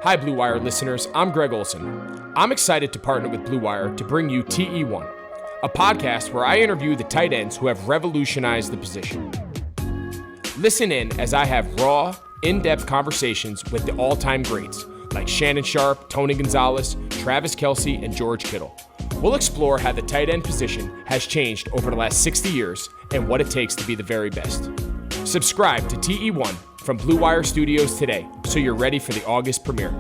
Hi, Blue Wire listeners. I'm Greg Olson. I'm excited to partner with Blue Wire to bring you TE1, a podcast where I interview the tight ends who have revolutionized the position. Listen in as I have raw, in-depth conversations with the all-time greats like Shannon Sharpe, Tony Gonzalez, Travis Kelce, and George Kittle. We'll explore how the tight end position has changed over the last 60 years and what it takes to be the very best. Subscribe to TE1 from Blue Wire Studios today so you're ready for the August premiere.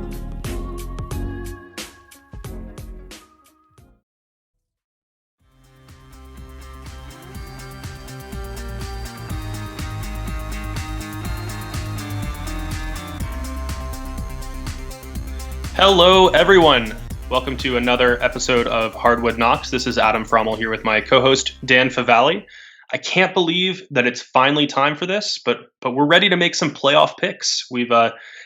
Hello, everyone. Welcome to another episode of Hardwood Knocks. This is Adam Frommel here with my co-host, Dan Favale. I can't believe that it's finally time for this, but we're ready to make some playoff picks. We've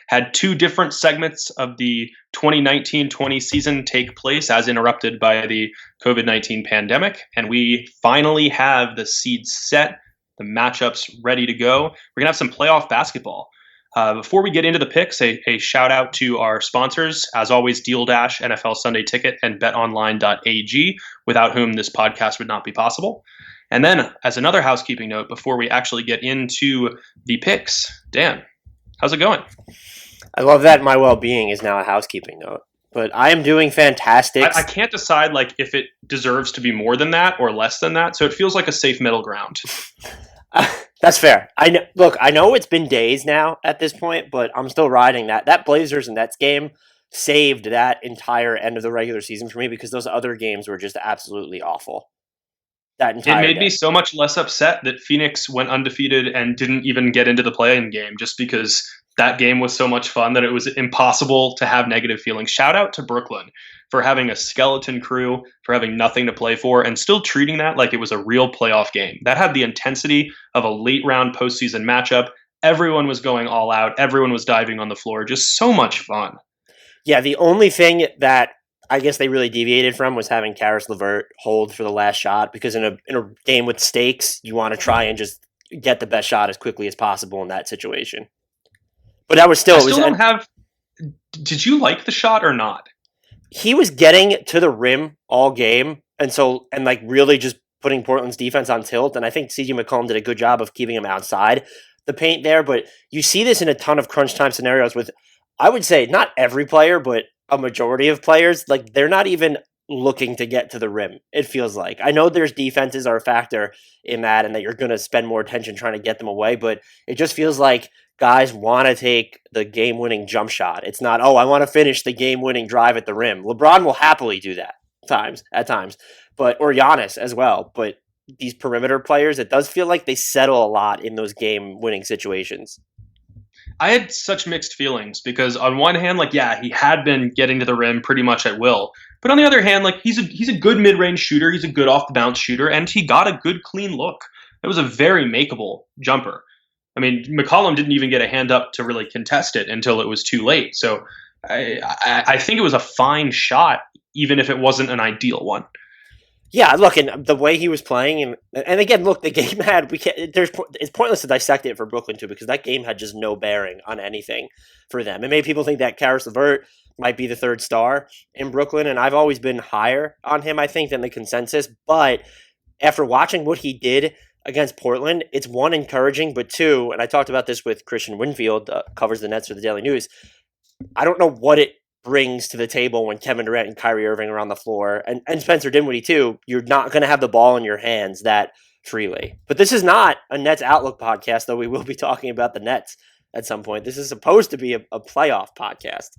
had two different segments of the 2019-20 season take place as interrupted by the COVID-19 pandemic, and we finally have the seeds set, the matchups ready to go. We're going to have some playoff basketball. Before we get into the picks, a shout out to our sponsors, as always, Deal Dash, NFL Sunday Ticket, and betonline.ag, without whom this podcast would not be possible. And then, as another housekeeping note, before we actually get into the picks, Dan, how's it going? I love that my well-being is now a housekeeping note, but I am doing fantastic. I can't decide if it deserves to be more than that or less than that, so it feels like a safe middle ground. That's fair. I know it's been days now at this point, but I'm still riding that. That Blazers and Nets game saved that entire end of the regular season for me because those other games were just absolutely awful. It made me so much less upset that Phoenix went undefeated and didn't even get into the play-in game just because that game was so much fun that it was impossible to have negative feelings. Shout out to Brooklyn for having a skeleton crew, for having nothing to play for, and still treating that like it was a real playoff game. That had the intensity of a late-round postseason matchup. Everyone was going all out. Everyone was diving on the floor. Just so much fun. Yeah, the only thing that I guess they really deviated from was having Karis LeVert hold for the last shot because in a game with stakes, you want to try and just get the best shot as quickly as possible in that situation. But that was still. Did you like the shot or not? He was getting to the rim all game, and really just putting Portland's defense on tilt. And I think CJ McCollum did a good job of keeping him outside the paint there. But you see this in a ton of crunch time scenarios with, I would say, not every player, but a majority of players. Like they're not even looking to get to the rim. It feels like. I know there's defenses are a factor in that, and that you're going to spend more attention trying to get them away. But it just feels like guys want to take the game-winning jump shot. It's not, I want to finish the game-winning drive at the rim. LeBron will happily do that at times, or Giannis as well. But these perimeter players, it does feel like they settle a lot in those game-winning situations. I had such mixed feelings because on one hand, he had been getting to the rim pretty much at will. But on the other hand, he's a good mid-range shooter. He's a good off-the-bounce shooter, and he got a good, clean look. It was a very makeable jumper. I mean, McCollum didn't even get a hand up to really contest it until it was too late. So I think it was a fine shot, even if it wasn't an ideal one. Yeah, look, and the way he was playing, and again, look, the game had it's pointless to dissect it for Brooklyn too because that game had just no bearing on anything for them. It made people think that Karis LeVert might be the third star in Brooklyn, and I've always been higher on him, I think, than the consensus. But after watching what he did against Portland, it's one, encouraging, but two, and I talked about this with Christian Winfield, covers the Nets for the Daily News. I don't know what it brings to the table when Kevin Durant and Kyrie Irving are on the floor, and Spencer Dinwiddie too. You're not going to have the ball in your hands that freely. But this is not a Nets Outlook podcast, though we will be talking about the Nets at some point. This is supposed to be a playoff podcast.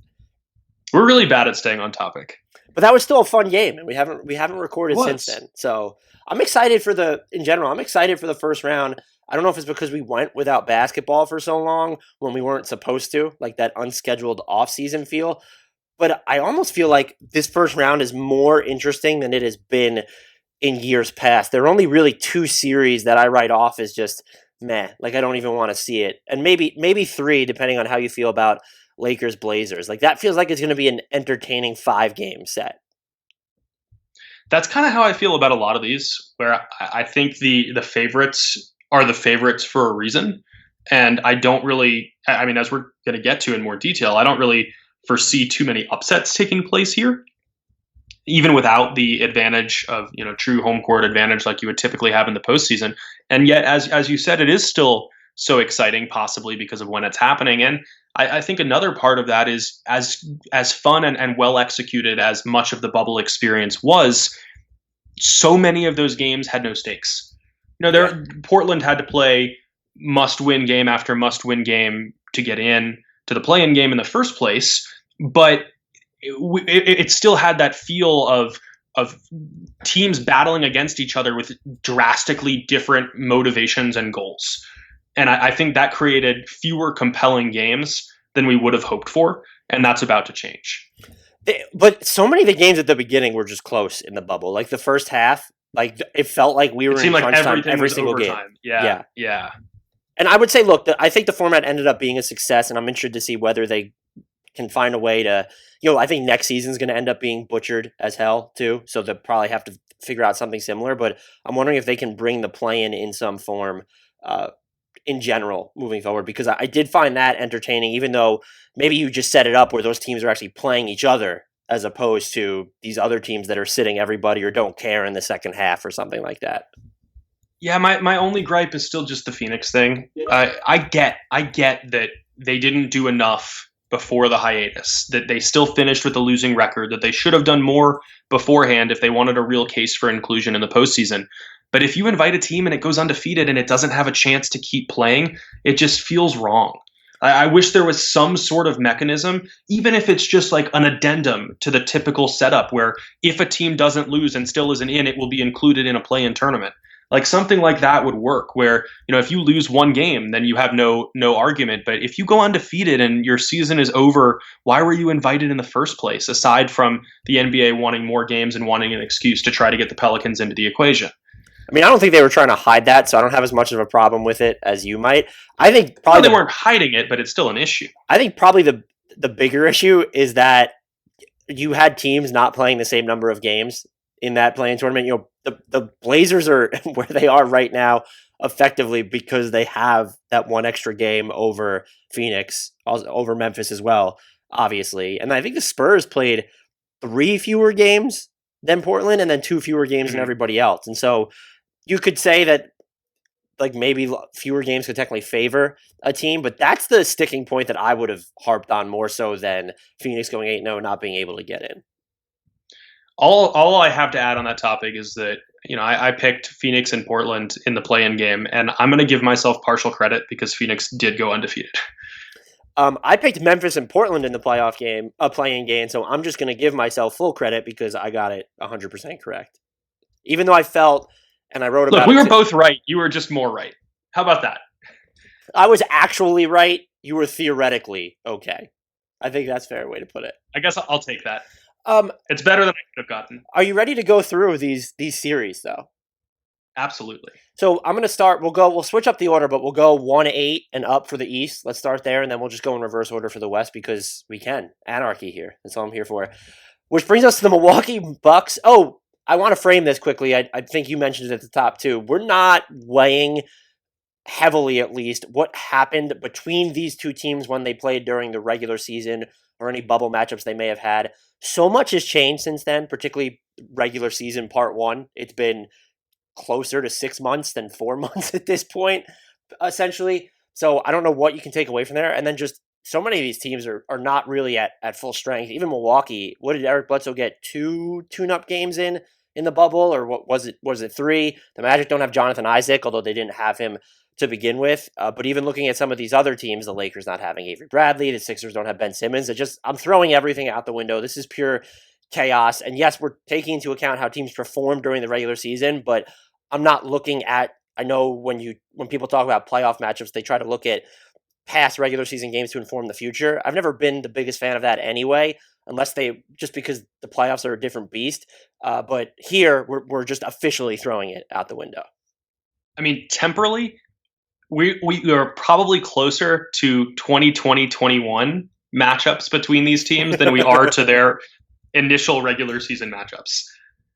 We're really bad at staying on topic. But that was still a fun game, and we haven't recorded since then. So I'm excited I'm excited for the first round. I don't know if it's because we went without basketball for so long when we weren't supposed to, like that unscheduled off-season feel. But I almost feel like this first round is more interesting than it has been in years past. There are only really two series that I write off as just meh. I don't even want to see it. And maybe three, depending on how you feel about Lakers Blazers. That feels like it's going to be an entertaining 5-game set. That's kind of how I feel about a lot of these, where I think the favorites are the favorites for a reason. And I don't really, as we're going to get to in more detail, I don't really foresee too many upsets taking place here, even without the advantage of, true home court advantage like you would typically have in the postseason. And yet, as you said, it is still so exciting, possibly because of when it's happening. And I think another part of that is as fun and well executed as much of the bubble experience was, so many of those games had no stakes. Portland had to play must-win game after must-win game to get in to the play-in game in the first place, but it still had that feel of teams battling against each other with drastically different motivations and goals. And I think that created fewer compelling games than we would have hoped for, and that's about to change. But so many of the games at the beginning were just close in the bubble. Like the first half, like it felt like we were in crunch time every single overtime. game. Yeah. And I would say, look, I think the format ended up being a success, and I'm interested to see whether they can find a way to, I think next season's going to end up being butchered as hell too. So they'll probably have to figure out something similar. But I'm wondering if they can bring the play-in in some form in general moving forward, because I did find that entertaining, even though maybe you just set it up where those teams are actually playing each other as opposed to these other teams that are sitting everybody or don't care in the second half or something like that. Yeah, my only gripe is still just the Phoenix thing. I get that they didn't do enough before the hiatus, that they still finished with a losing record, that they should have done more beforehand if they wanted a real case for inclusion in the postseason. But if you invite a team and it goes undefeated and it doesn't have a chance to keep playing, it just feels wrong. I wish there was some sort of mechanism, even if it's just like an addendum to the typical setup where if a team doesn't lose and still isn't in, it will be included in a play-in tournament. Like something like that would work where, if you lose one game, then you have no argument. But if you go undefeated and your season is over, why were you invited in the first place, aside from the NBA wanting more games and wanting an excuse to try to get the Pelicans into the equation? I mean, I don't think they were trying to hide that, so I don't have as much of a problem with it as you might. I think probably they weren't hiding it, but it's still an issue. I think probably the bigger issue is that you had teams not playing the same number of games in that play-in tournament. The Blazers are where they are right now effectively because they have that one extra game over Phoenix, over Memphis as well, obviously. And I think the Spurs played 3 fewer games than Portland and then 2 fewer games than everybody else. And so you could say that like maybe fewer games could technically favor a team, but that's the sticking point that I would have harped on more so than Phoenix going 8-0 not being able to get in. All I have to add on that topic is that, I picked Phoenix and Portland in the play-in game, and I'm going to give myself partial credit because Phoenix did go undefeated. I picked Memphis and Portland in the play-in game, so I'm just going to give myself full credit because I got it 100% correct. Even though I felt, and I wrote about it. Look, we were both right. You were just more right. How about that? I was actually right. You were theoretically okay. I think that's a fair way to put it. I guess I'll take that. It's better than I could have gotten. Are you ready to go through these series, though? Absolutely. So I'm going to start. We'll switch up the order, but we'll go 1-8 and up for the East. Let's start there, and then we'll just go in reverse order for the West because we can. Anarchy here. That's all I'm here for. Which brings us to the Milwaukee Bucks. Oh, I want to frame this quickly. I think you mentioned it at the top, too. We're not weighing heavily, at least, what happened between these two teams when they played during the regular season or any bubble matchups they may have had. So much has changed since then, particularly regular season part 1. It's been closer to 6 months than 4 months at this point, essentially. So I don't know what you can take away from there. And then just so many of these teams are not really at full strength. Even Milwaukee, what did Eric Bledsoe get? 2 tune-up games in the bubble? Or what was it 3? The Magic don't have Jonathan Isaac, although they didn't have him to begin with. But even looking at some of these other teams, the Lakers not having Avery Bradley, the Sixers don't have Ben Simmons. I'm throwing everything out the window. This is pure chaos. And yes, we're taking into account how teams perform during the regular season, but I'm not looking at, I know when people talk about playoff matchups, they try to look at past regular season games to inform the future. I've never been the biggest fan of that anyway, just because the playoffs are a different beast. But here we're just officially throwing it out the window. I mean, temporally, we are probably closer to 2020-21 matchups between these teams than we are to their initial regular season matchups.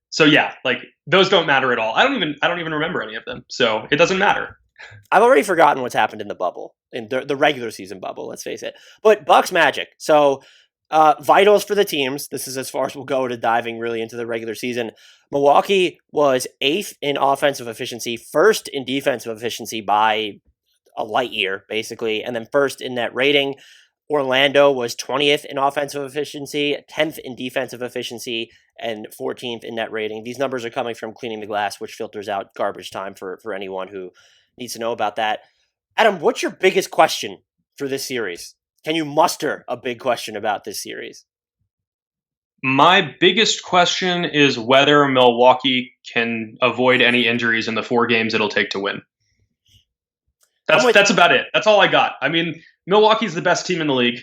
So yeah, like those don't matter at all. I don't even remember any of them. So it doesn't matter. I've already forgotten what's happened in the bubble, in the regular season bubble, let's face it. But Bucks Magic. So Vitals for the teams. This is as far as we'll go to diving really into the regular season. Milwaukee was 8th in offensive efficiency, 1st in defensive efficiency by a light year, basically, and then 1st in net rating. Orlando was 20th in offensive efficiency, 10th in defensive efficiency, and 14th in net rating. These numbers are coming from Cleaning the Glass, which filters out garbage time for anyone who needs to know about that. Adam, what's your biggest question for this series? Can you muster a big question about this series? My biggest question is whether Milwaukee can avoid any injuries in the 4 games it'll take to win. That's about it. That's all I got. I mean, Milwaukee's the best team in the league.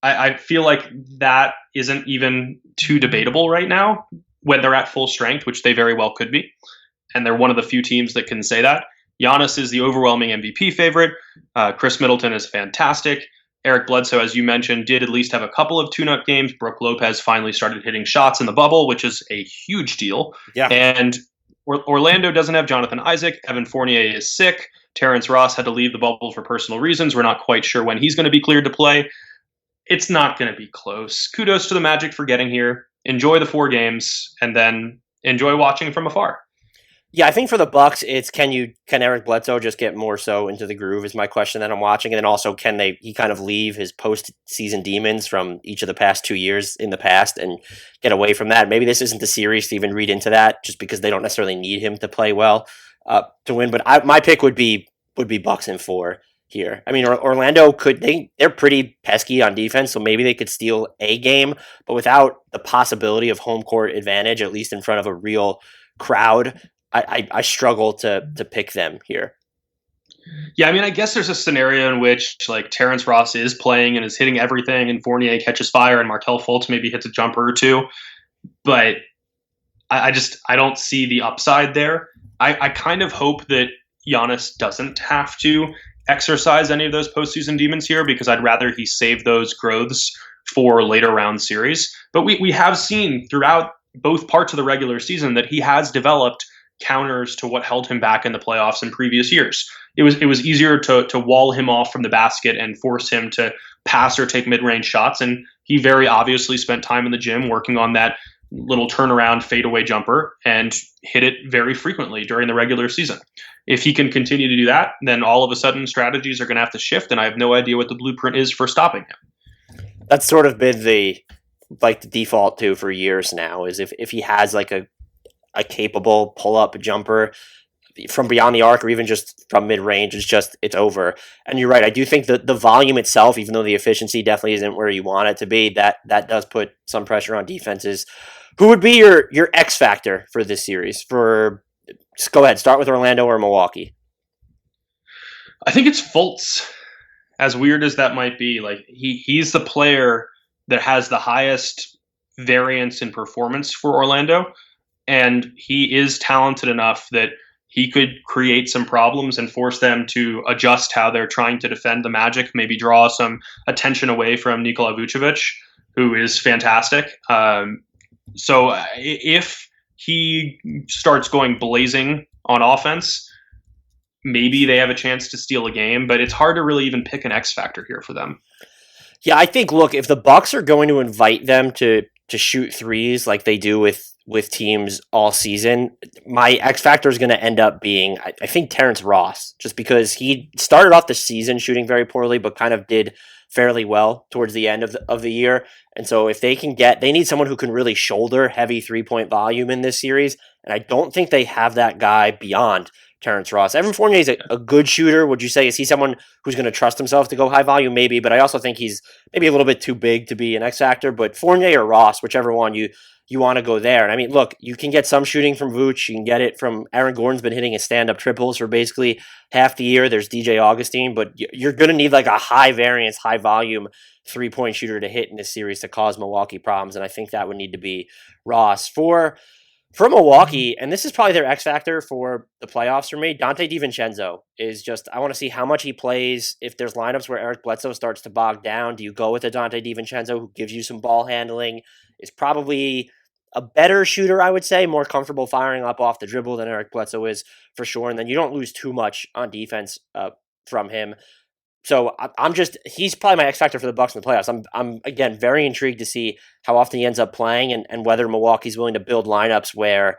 I feel like that isn't even too debatable right now when they're at full strength, which they very well could be. And they're one of the few teams that can say that. Giannis is the overwhelming MVP favorite. Chris Middleton is fantastic. Eric Bledsoe, as you mentioned, did at least have a couple of tune-up games. Brooke Lopez finally started hitting shots in the bubble, which is a huge deal. Yeah. And Orlando doesn't have Jonathan Isaac. Evan Fournier is sick. Terrence Ross had to leave the bubble for personal reasons. We're not quite sure when he's going to be cleared to play. It's not going to be close. Kudos to the Magic for getting here. Enjoy the 4 games, and then enjoy watching from afar. Yeah, I think for the Bucks, it's can Eric Bledsoe just get more so into the groove is my question that I'm watching, and then also can he kind of leave his postseason demons from each of the past 2 years in the past and get away from that. Maybe this isn't the series to even read into that, just because they don't necessarily need him to play well to win. But my pick would be Bucks in 4 here. I mean, Orlando they're pretty pesky on defense, so maybe they could steal a game, but without the possibility of home court advantage, at least in front of a real crowd, I struggle to pick them here. Yeah, I mean, I guess there's a scenario in which like Terrence Ross is playing and is hitting everything, and Fournier catches fire, and Markelle Fultz maybe hits a jumper or two, but I don't see the upside there. I kind of hope that Giannis doesn't have to exercise any of those postseason demons here, because I'd rather he save those growths for later round series. But we have seen throughout both parts of the regular season that he has developed counters to what held him back in the playoffs in previous years. It was easier to wall him off from the basket and force him to pass or take mid-range shots, and he very obviously spent time in the gym working on that little turnaround fadeaway jumper and hit it very frequently during the regular season. If he can continue to do that, then all of a sudden strategies are going to have to shift, and I have no idea what the blueprint is for stopping him. That's sort of been the default too for years now, is if he has like a capable pull-up jumper from beyond the arc or even just from mid-range, it's over. And you're right, I do think that the volume itself, even though the efficiency definitely isn't where you want it to be, that does put some pressure on defenses. Who would be your X factor for this series? Just go ahead, start with Orlando or Milwaukee. I think it's Fultz. As weird as that might be, like he's the player that has the highest variance in performance for Orlando. And he is talented enough that he could create some problems and force them to adjust how they're trying to defend the Magic, maybe draw some attention away from Nikola Vucevic, who is fantastic. So if he starts going blazing on offense, maybe they have a chance to steal a game, but it's hard to really even pick an X factor here for them. Yeah, I think, look, if the Bucks are going to invite them to shoot threes like they do with teams all season, my X factor is going to end up being, I think, Terrence Ross, just because he started off the season shooting very poorly, but kind of did fairly well towards the end of the year. And so if they need someone who can really shoulder heavy 3-point volume in this series. And I don't think they have that guy beyond Terrence Ross. Evan Fournier is a good shooter. Would you say, is he someone who's going to trust himself to go high volume? Maybe, but I also think he's maybe a little bit too big to be an X factor. But Fournier or Ross, whichever one you want to go there. And I mean, look, you can get some shooting from Vooch. You can get it from Aaron Gordon's been hitting his stand-up triples for basically half the year. There's DJ Augustine, but you're going to need like a high variance, high volume 3-point shooter to hit in this series to cause Milwaukee problems. And I think that would need to be Ross. For Milwaukee, and this is probably their X factor for the playoffs for me, Dante DiVincenzo is just, I want to see how much he plays. If there's lineups where Eric Bledsoe starts to bog down, do you go with a Dante DiVincenzo who gives you some ball handling, is probably a better shooter, I would say, more comfortable firing up off the dribble than Eric Bledsoe is for sure, and then you don't lose too much on defense from him. So he's probably my X factor for the Bucks in the playoffs. I'm again very intrigued to see how often he ends up playing and whether Milwaukee's willing to build lineups where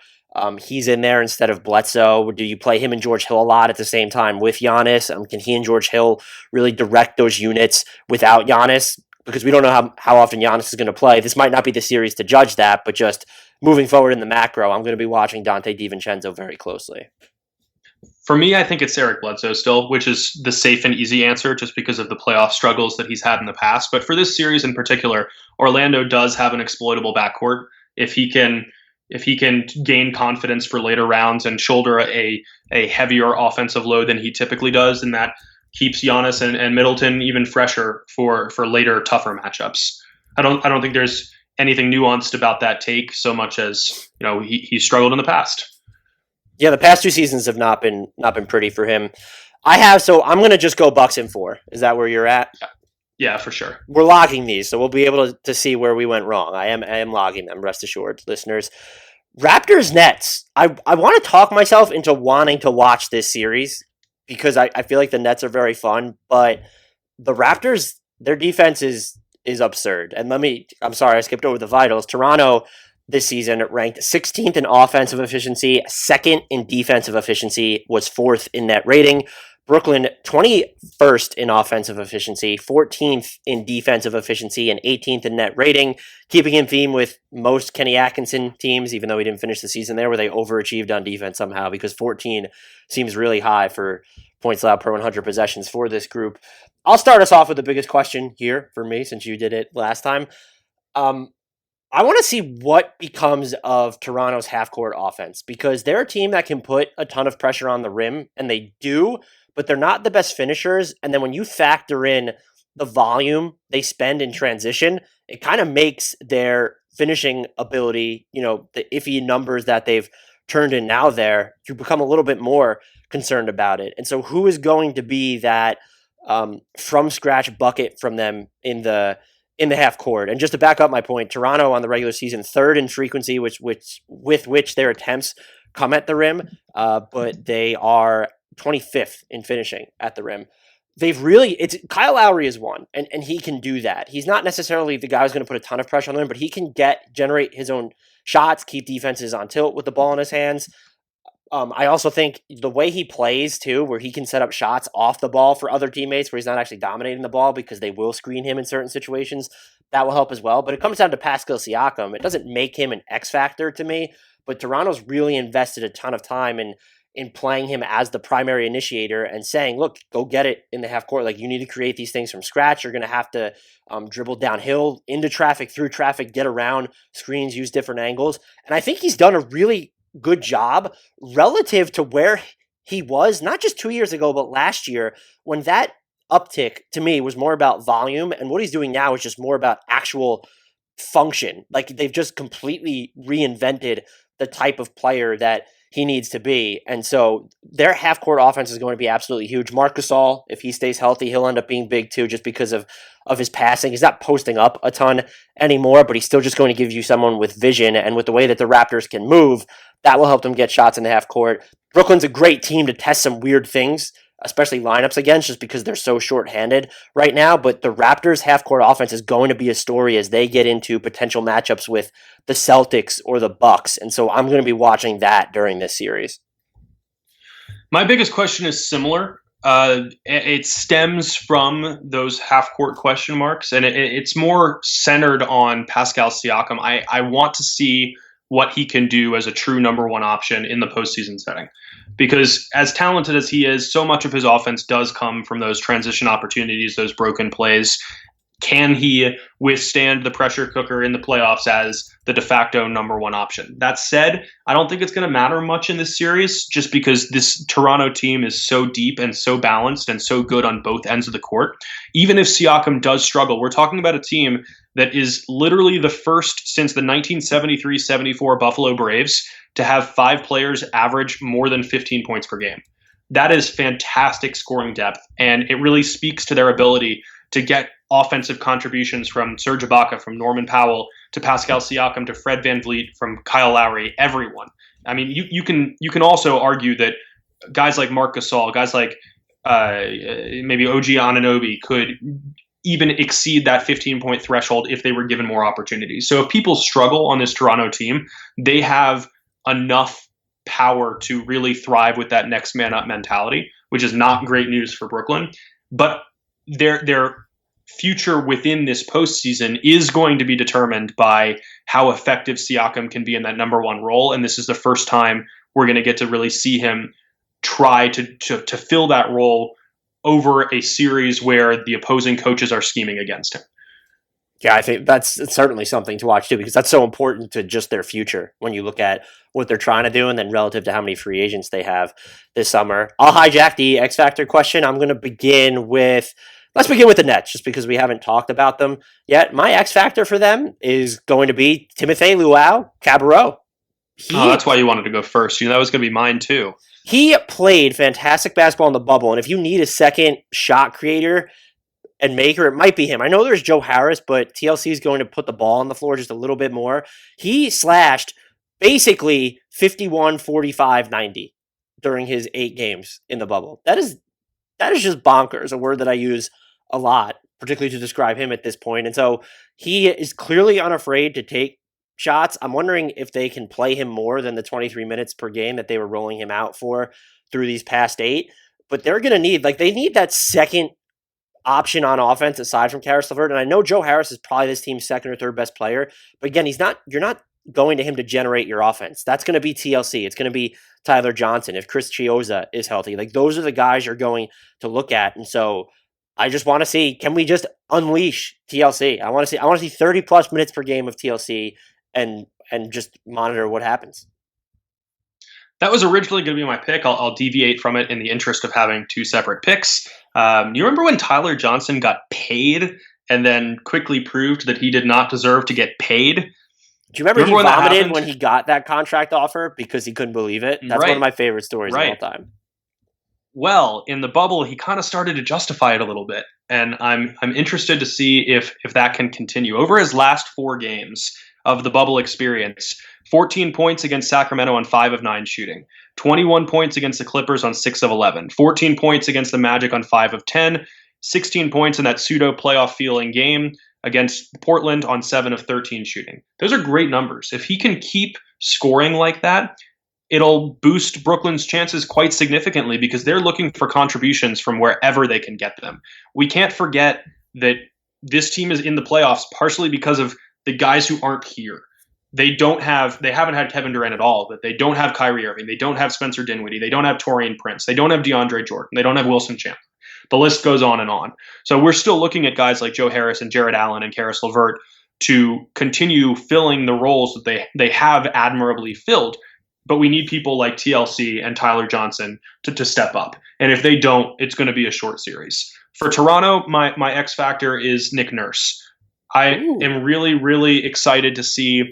he's in there instead of Bledsoe. Do you play him and George Hill a lot at the same time with Giannis? Can he and George Hill really direct those units without Giannis? Because we don't know how often Giannis is going to play. This might not be the series to judge that, but just moving forward in the macro, I'm going to be watching Dante DiVincenzo very closely. For me, I think it's Eric Bledsoe still, which is the safe and easy answer just because of the playoff struggles that he's had in the past. But for this series in particular, Orlando does have an exploitable backcourt. If he can gain confidence for later rounds and shoulder a heavier offensive load than he typically does, then that keeps Giannis and Middleton even fresher for later tougher matchups. I don't think there's anything nuanced about that take so much as he struggled in the past. Yeah, the past 2 seasons have not been pretty for him. So I'm going to just go Bucks in 4. Is that where you're at? Yeah, for sure. We're logging these, so we'll be able to see where we went wrong. I am logging them, rest assured, listeners. Raptors Nets. I want to talk myself into wanting to watch this series because I feel like the Nets are very fun, but the Raptors, their defense is absurd. And I'm sorry, I skipped over the vitals. Toronto this season ranked 16th in offensive efficiency, 2nd in defensive efficiency, was 4th in net rating. Brooklyn, 21st in offensive efficiency, 14th in defensive efficiency, and 18th in net rating, keeping in theme with most Kenny Atkinson teams, even though he didn't finish the season there, where they overachieved on defense somehow, because 14 seems really high for points allowed per 100 possessions for this group. I'll start us off with the biggest question here for me, since you did it last time. I want to see what becomes of Toronto's half-court offense, because they're a team that can put a ton of pressure on the rim, and they do, but they're not the best finishers. And then when you factor in the volume they spend in transition, it kind of makes their finishing ability, the iffy numbers that they've turned in now there, you become a little bit more concerned about it. And so who is going to be that from-scratch bucket from them in the half court? And just to back up my point, Toronto on the regular season, 3rd in frequency, with which their attempts come at the rim, but they are 25th in finishing at the rim. Kyle Lowry is one, and he can do that. He's not necessarily the guy who's going to put a ton of pressure on the rim, but he can generate his own shots, keep defenses on tilt with the ball in his hands. I also think the way he plays too, where he can set up shots off the ball for other teammates, where he's not actually dominating the ball because they will screen him in certain situations, that will help as well. But it comes down to Pascal Siakam. It doesn't make him an X factor to me, but Toronto's really invested a ton of time in playing him as the primary initiator and saying, look, go get it in the half court. Like, you need to create these things from scratch. You're going to have to dribble downhill, into traffic, through traffic, get around screens, use different angles. And I think he's done a really good job relative to where he was, not just 2 years ago, but last year, when that uptick to me was more about volume, and what he's doing now is just more about actual function. Like, they've just completely reinvented the type of player that he needs to be. And so their half-court offense is going to be absolutely huge. Marc Gasol, if he stays healthy, he'll end up being big too, just because of his passing. He's not posting up a ton anymore, but he's still just going to give you someone with vision. And with the way that the Raptors can move, that will help them get shots in the half-court. Brooklyn's a great team to test some weird things, especially lineups against, just because they're so short-handed right now. But the Raptors' half-court offense is going to be a story as they get into potential matchups with the Celtics or the Bucks. And so I'm going to be watching that during this series. My biggest question is similar. It stems from those half-court question marks, and it's more centered on Pascal Siakam. I want to see what he can do as a true number one option in the postseason setting. Because as talented as he is, so much of his offense does come from those transition opportunities, those broken plays. Can he withstand the pressure cooker in the playoffs as the de facto number one option? That said, I don't think it's going to matter much in this series, just because this Toronto team is so deep and so balanced and so good on both ends of the court. Even if Siakam does struggle, we're talking about a team that is literally the first since the 1973-74 Buffalo Braves to have 5 players average more than 15 points per game. That is fantastic scoring depth, and it really speaks to their ability to get offensive contributions from Serge Ibaka, from Norman Powell, to Pascal Siakam, to Fred VanVleet, from Kyle Lowry, everyone. I mean, you can also argue that guys like Marc Gasol, guys like maybe OG Anunoby could even exceed that 15-point threshold if they were given more opportunities. So if people struggle on this Toronto team, they have enough power to really thrive with that next man up mentality, which is not great news for Brooklyn. But their future within this postseason is going to be determined by how effective Siakam can be in that number one role. And this is the first time we're going to get to really see him try to fill that role over a series where the opposing coaches are scheming against him. Yeah, I think that's certainly something to watch too, because that's so important to just their future when you look at what they're trying to do and then relative to how many free agents they have this summer. I'll hijack the X Factor question. I'm going to let's begin with the Nets, just because we haven't talked about them yet. My X Factor for them is going to be Timothy Luau-Cabarrot. That's why you wanted to go first. That was going to be mine too. He played fantastic basketball in the bubble, and if you need a second shot creator and maker, it might be him. I know there's Joe Harris, but TLC is going to put the ball on the floor just a little bit more. He slashed basically 51, 45, 90 during his 8 games in the bubble. That is just bonkers, a word that I use a lot, particularly to describe him at this point. And so he is clearly unafraid to take shots. I'm wondering if they can play him more than the 23 minutes per game that they were rolling him out for through these past 8. But they're going to need that second option on offense aside from Caris LeVert. And I know Joe Harris is probably this team's second or third best player, but again, you're not going to him to generate your offense. That's going to be TLC. It's going to be Tyler Johnson. If Chris Chiozza is healthy, those are the guys you're going to look at. And so I just want to see, can we just unleash TLC? I want to see 30 plus minutes per game of TLC and just monitor what happens. That was originally going to be my pick. I'll deviate from it in the interest of having 2 separate picks. You remember when Tyler Johnson got paid and then quickly proved that he did not deserve to get paid? Do you remember he vomited when he got that contract offer because he couldn't believe it? That's one of my favorite stories of all time. Well, in the bubble, he kind of started to justify it a little bit, and I'm interested to see if that can continue. Over his last 4 games of the bubble experience, 14 points against Sacramento on 5 of 9 shooting, 21 points against the Clippers on 6 of 11, 14 points against the Magic on 5 of 10, 16 points in that pseudo playoff feeling game against Portland on 7 of 13 shooting. Those are great numbers. If he can keep scoring like that, it'll boost Brooklyn's chances quite significantly because they're looking for contributions from wherever they can get them. We can't forget that this team is in the playoffs partially because of the guys who aren't here. They haven't had Kevin Durant at all, but they don't have Kyrie Irving. They don't have Spencer Dinwiddie. They don't have Taurean Prince. They don't have DeAndre Jordan. They don't have Wilson Chandler. The list goes on and on. So we're still looking at guys like Joe Harris and Jared Allen and Caris LeVert to continue filling the roles that they have admirably filled. But we need people like TLC and Tyler Johnson to step up. And if they don't, it's going to be a short series. For Toronto, my X factor is Nick Nurse. I am really, really excited to see.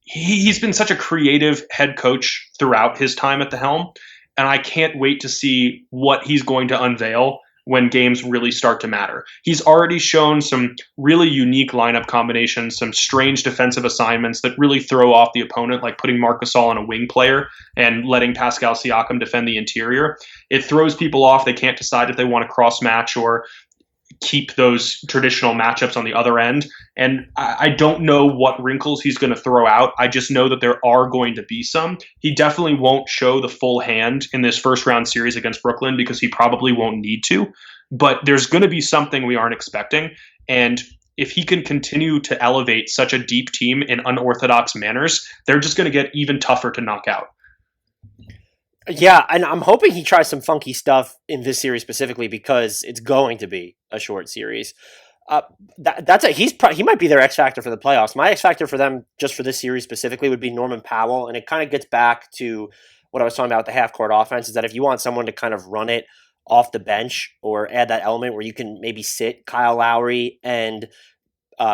He's been such a creative head coach throughout his time at the helm, and I can't wait to see what he's going to unveil when games really start to matter. He's already shown some really unique lineup combinations, some strange defensive assignments that really throw off the opponent, like putting Marc Gasol on a wing player and letting Pascal Siakam defend the interior. It throws people off. They can't decide if they want to cross-match or keep those traditional matchups on the other end. And I don't know what wrinkles he's going to throw out. I just know that there are going to be some. He definitely won't show the full hand in this first round series against Brooklyn because he probably won't need to. But there's going to be something we aren't expecting. And if he can continue to elevate such a deep team in unorthodox manners, they're just going to get even tougher to knock out. Yeah, and I'm hoping he tries some funky stuff in this series specifically because it's going to be a short series. He might be their X factor for the playoffs. My X factor for them, just for this series specifically, would be Norman Powell, and it kind of gets back to what I was talking about with the half court offense. Is that if you want someone to kind of run it off the bench or add that element where you can maybe sit Kyle Lowry and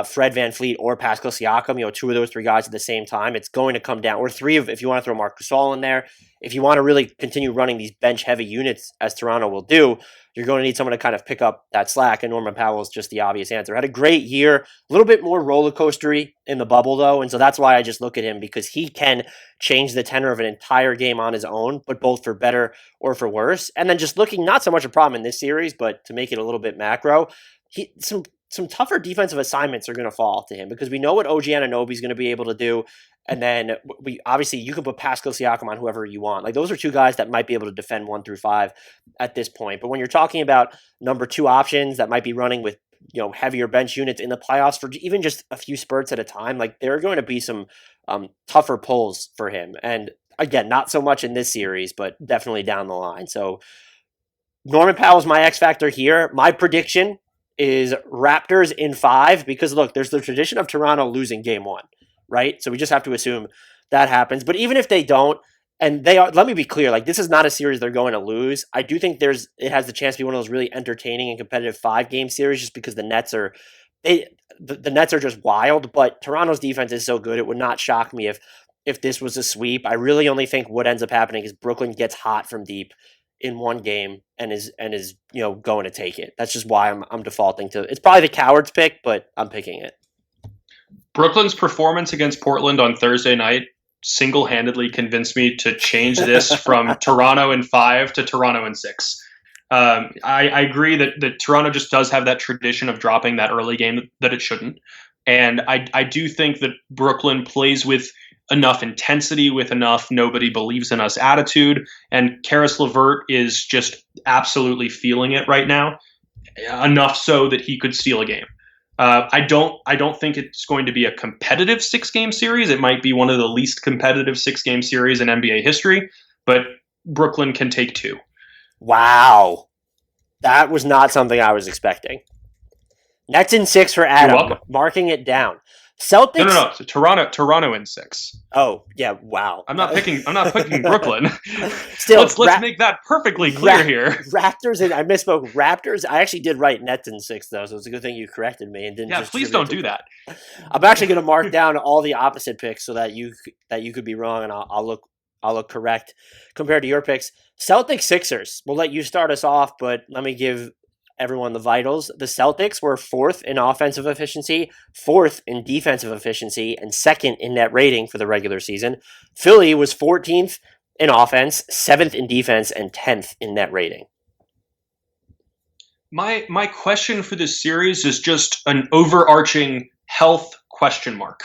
Fred VanVleet or Pascal Siakam, two of those three guys at the same time, it's going to come down, or three if you want to throw Marc Gasol in there. If you want to really continue running these bench-heavy units, as Toronto will do, you're going to need someone to kind of pick up that slack, and Norman Powell is just the obvious answer. Had a great year, a little bit more roller coastery in the bubble, though, and so that's why I just look at him, because he can change the tenor of an entire game on his own, but both for better or for worse. And then just looking, not so much a problem in this series, but to make it a little bit macro, some tougher defensive assignments are going to fall to him, because we know what OG Anunoby is going to be able to do. And then you can put Pascal Siakam on whoever you want. Like, those are two guys that might be able to defend 1 through 5 at this point. But when you're talking about number 2 options that might be running with, heavier bench units in the playoffs for even just a few spurts at a time, like, there are going to be some tougher pulls for him. And again, not so much in this series, but definitely down the line. So Norman Powell's my X factor here. My prediction is Raptors in 5, because look, there's the tradition of Toronto losing game 1, right? So we just have to assume that happens. But even if they don't, and they are, let me be clear, like, this is not a series they're going to lose. I do think it has the chance to be one of those really entertaining and competitive 5-game series, just because the Nets are just wild. But Toronto's defense is so good, it would not shock me if this was a sweep. I really only think what ends up happening is Brooklyn gets hot from deep in one game and is going to take it. That's just why I'm defaulting to. It's probably the coward's pick, but I'm picking it. Brooklyn's performance against Portland on Thursday night single-handedly convinced me to change this from Toronto in 5 to Toronto in 6. I agree that Toronto just does have that tradition of dropping that early game that it shouldn't. And I do think that Brooklyn plays with enough intensity, with enough nobody believes in us attitude. And Karis LeVert is just absolutely feeling it right now, enough so that he could steal a game. I don't think it's going to be a competitive 6-game series. It might be one of the least competitive 6-game series in NBA history, but Brooklyn can take 2. Wow. That was not something I was expecting. Nets in 6 for Adam, marking it down. Celtics. No. So Toronto in 6. Oh yeah, wow. I'm not picking Brooklyn. Still, let's make that perfectly clear here. Raptors, and I misspoke. Raptors. I actually did write Nets in 6 though, so it's a good thing you corrected me and didn't. Yeah, please don't do that. I'm actually going to mark down all the opposite picks so that you could be wrong, and I'll look correct compared to your picks. Celtics Sixers. We'll let you start us off, but let me give everyone the vitals. The Celtics were 4th in offensive efficiency, 4th in defensive efficiency, and 2nd in net rating for the regular season. Philly was 14th in offense, 7th in defense, and 10th in net rating. My question for this series is just an overarching health question mark.